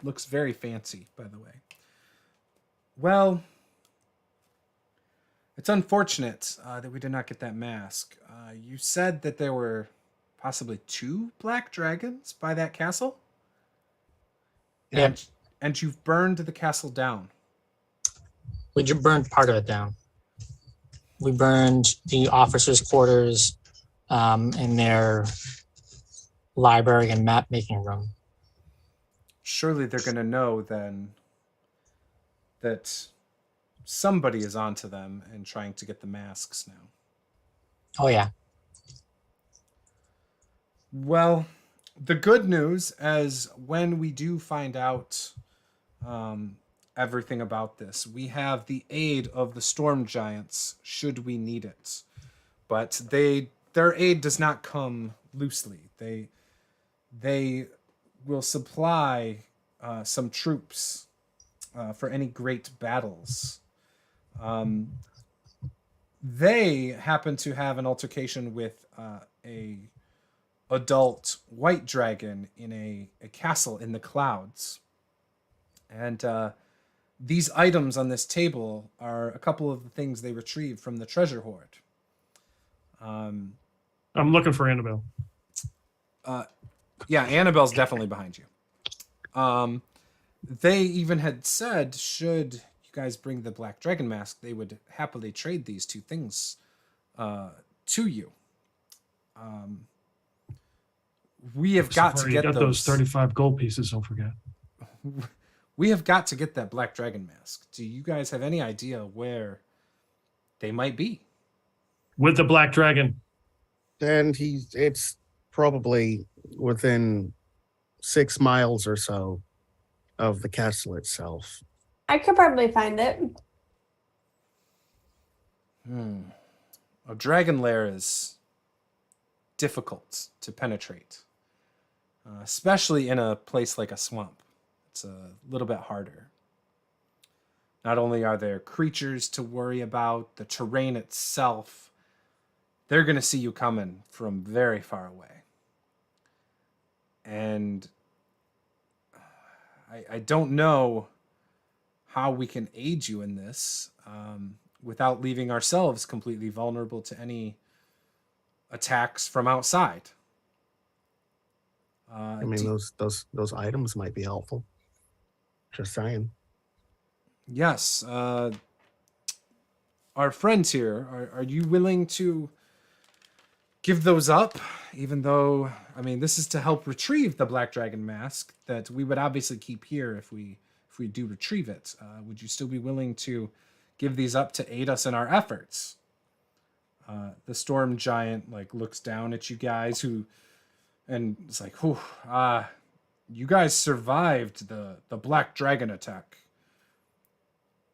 Looks very fancy, by the way. Well, it's unfortunate that we did not get that mask. You said that there were possibly 2 black dragons by that castle? Yeah. And you've burned the castle down. We just burned part of it down. We burned the officers' quarters in their library and map making room. Surely they're going to know then that somebody is onto them and trying to get the masks now. Oh, yeah. Well, the good news is when we do find out everything about this, we have the aid of the storm giants should we need it. But their aid does not come loosely. They will supply some troops for any great battles. They happen to have an altercation with a adult white dragon in a castle in the clouds. And these items on this table are a couple of the things they retrieved from the treasure hoard. I'm looking for Annabelle. Yeah, Annabelle's definitely behind you. They even had said, should you guys bring the black dragon mask, they would happily trade these 2 things to you. We have got to get those 35 gold pieces, don't forget. We have got to get that black dragon mask. Do you guys have any idea where they might be? With the black dragon. And it's probably within 6 miles or so of the castle itself. I could probably find it. A dragon lair is difficult to penetrate, especially in a place like a swamp. It's a little bit harder. Not only are there creatures to worry about, the terrain itself, they're going to see you coming from very far away. And I don't know how we can aid you in this without leaving ourselves completely vulnerable to any attacks from outside. I mean, those items might be helpful. Just saying. Yes. Our friends here, are you willing to give those up? Even though, I mean, this is to help retrieve the black dragon mask that we would obviously keep here if we do retrieve it. Would you still be willing to give these up to aid us in our efforts? The storm giant looks down at you guys and it's like, whew, you guys survived the black dragon attack.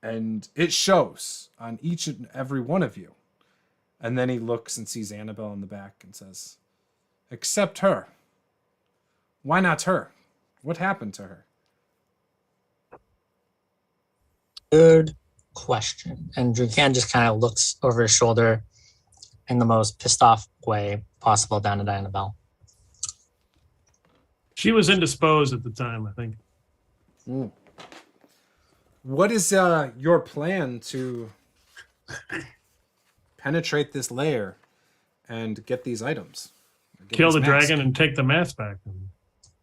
And it shows on each and every one of you. And then he looks and sees Annabelle in the back and says, except her. Why not her? What happened to her? Good question. And Drukan just kind of looks over his shoulder in the most pissed off way possible down at Annabelle. She was indisposed at the time, I think. what is your plan to penetrate this layer and get these items? Get Kill this the mask? dragon and take the mask back.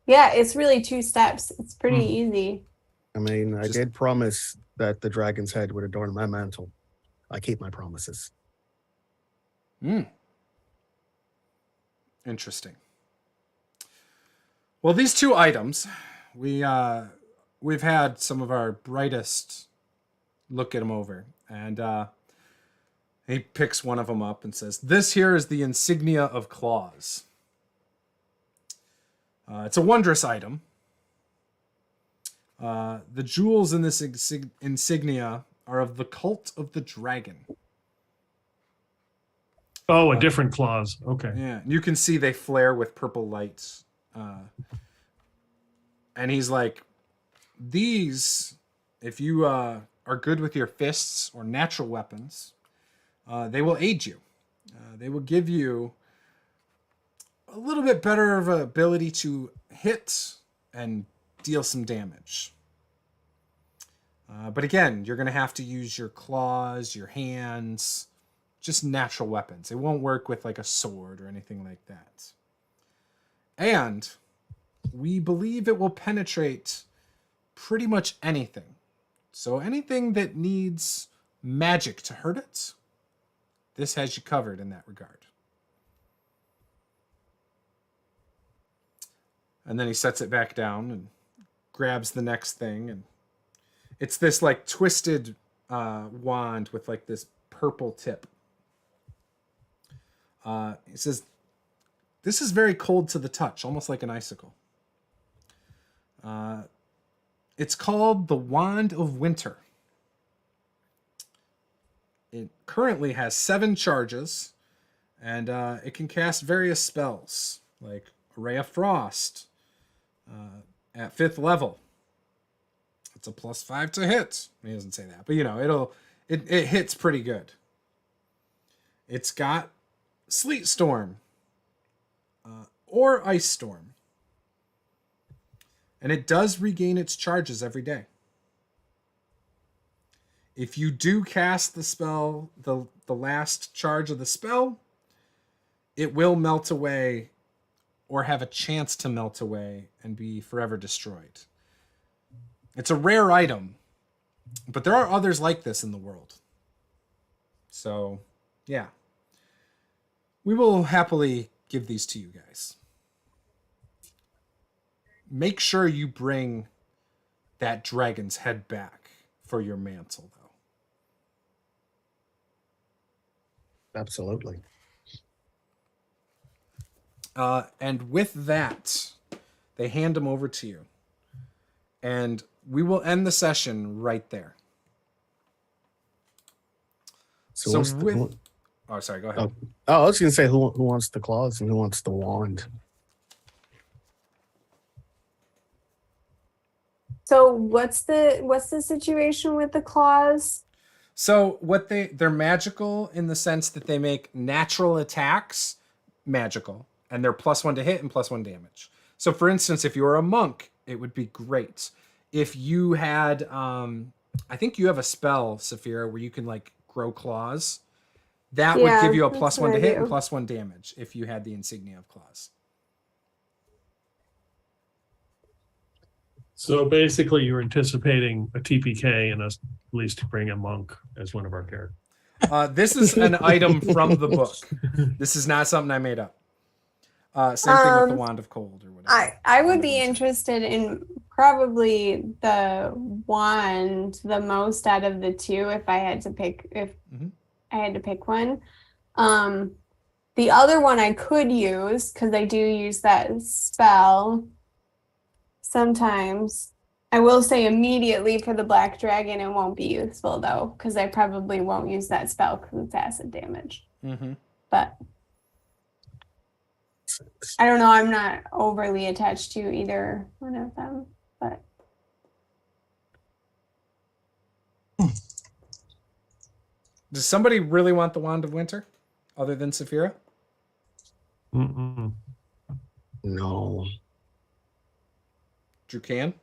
Yeah, it's really 2 steps. It's pretty easy. I mean, I Just- did promise that the dragon's head would adorn my mantle. I keep my promises. Interesting. Well, these 2 items, we've had some of our brightest look at them over, and he picks one of them up and says, "This here is the insignia of claws. It's a wondrous item. The jewels in this insignia are of the cult of the dragon." Oh, a different clause. Okay. Yeah, you can see they flare with purple lights. And he's like, "These, if you are good with your fists or natural weapons, they will aid you. They will give you a little bit better of an ability to hit and deal some damage. But again, you're going to have to use your claws, your hands, just natural weapons. It won't work with like a sword or anything like that. And we believe it will penetrate pretty much anything. So anything that needs magic to hurt it, this has you covered in that regard." And then he sets it back down and grabs the next thing. And it's this like twisted wand with like this purple tip. He says, "This is very cold to the touch, almost like an icicle. It's called the Wand of Winter. It currently has 7 charges, and it can cast various spells, like a Ray of Frost at 5th level. It's a +5 to hit." He doesn't say that, but you know, it hits pretty good. It's got Sleet Storm or Ice Storm. And it does regain its charges every day. If you do cast the spell, the last charge of the spell, it will melt away or have a chance to melt away and be forever destroyed. It's a rare item, but there are others like this in the world. So, yeah. We will happily give these to you guys. Make sure you bring that dragon's head back for your mantle, though. Absolutely. And with that, they hand them over to you. And we will end the session right there. So, So what's with... Oh, sorry, go ahead. I was going to say who wants the claws and who wants the wand? So what's the situation with the claws? So they're magical in the sense that they make natural attacks magical, and they're +1 to hit and +1 damage. So for instance, if you were a monk, it would be great. If you had, I think you have a spell, Saphira, where you can like grow claws. That would Yeah, give you a that's +1 what to I hit and do. +1 damage if you had the insignia of claws. So basically, you're anticipating a TPK and us at least to bring a monk as one of our characters. This is an item from the book. This is not something I made up. Same thing with the Wand of Cold or whatever. I would Wand of be Winter. interested in probably the wand the most out of the 2 if I had to pick Mhm. I had to pick one. The other one I could use because I do use that spell sometimes. I will say immediately for the black dragon it won't be useful though because I probably won't use that spell because it's acid damage. Mhm. But I don't know. I'm not overly attached to either one of them, but Does somebody really want the Wand of Winter other than Saphira? Mm-mm. No. Drew can?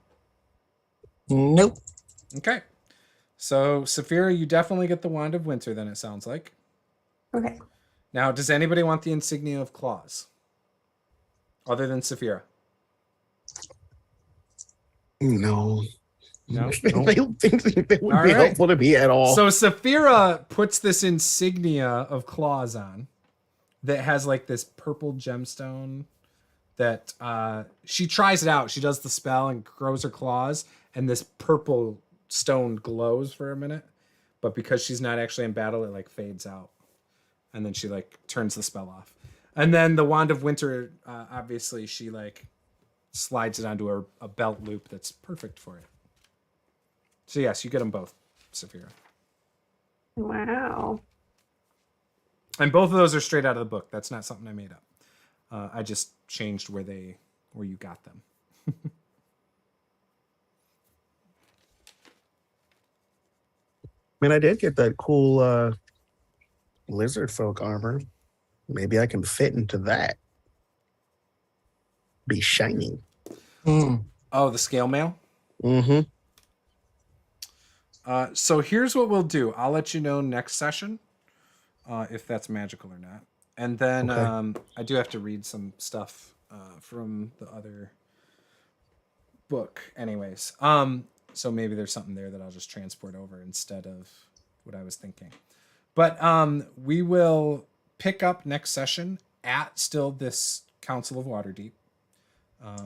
Nope. Okay. So, Saphira, you definitely get the Wand of Winter, then it sounds like. Okay. Now, does anybody want the Insignia of Claws? Other than Saphira? No. No? I don't think that would All be right. helpful to me at all. So, Saphira puts this insignia of claws on that has like this purple gemstone that she tries it out. She does the spell and grows her claws, and this purple stone glows for a minute. But because she's not actually in battle, it like fades out. And then she like turns the spell off. And then the Wand of Winter, obviously, she like slides it onto a belt loop that's perfect for it. So yes, you get them both, Saphira. Wow. And both of those are straight out of the book. That's not something I made up. I just changed where you got them. I mean, I did get that cool lizard folk armor. Maybe I can fit into that. Be shiny. Oh, the scale mail? Mm-hmm. So here's what we'll do. I'll let you know next session if that's magical or not. And then Okay. I do have to read some stuff from the other book anyways. So maybe there's something there that I'll just transport over instead of what I was thinking. But we will pick up next session at still this Council of Waterdeep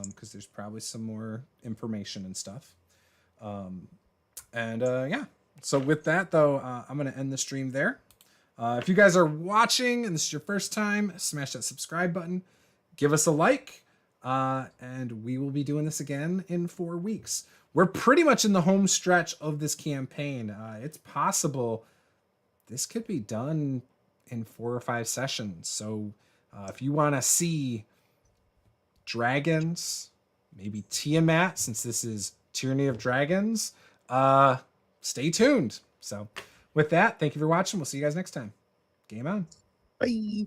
because there's probably some more information and stuff. Yeah. So with that, though, I'm going to end the stream there. If you guys are watching and this is your first time, smash that subscribe button. Give us a like. And we will be doing this again in 4 weeks. We're pretty much in the home stretch of this campaign. It's possible this could be done in 4 or 5 sessions. So if you want to see dragons, maybe Tiamat, since this is Tyranny of Dragons, stay tuned. So with that, thank you for watching. We'll see you guys next time. Game on. Bye.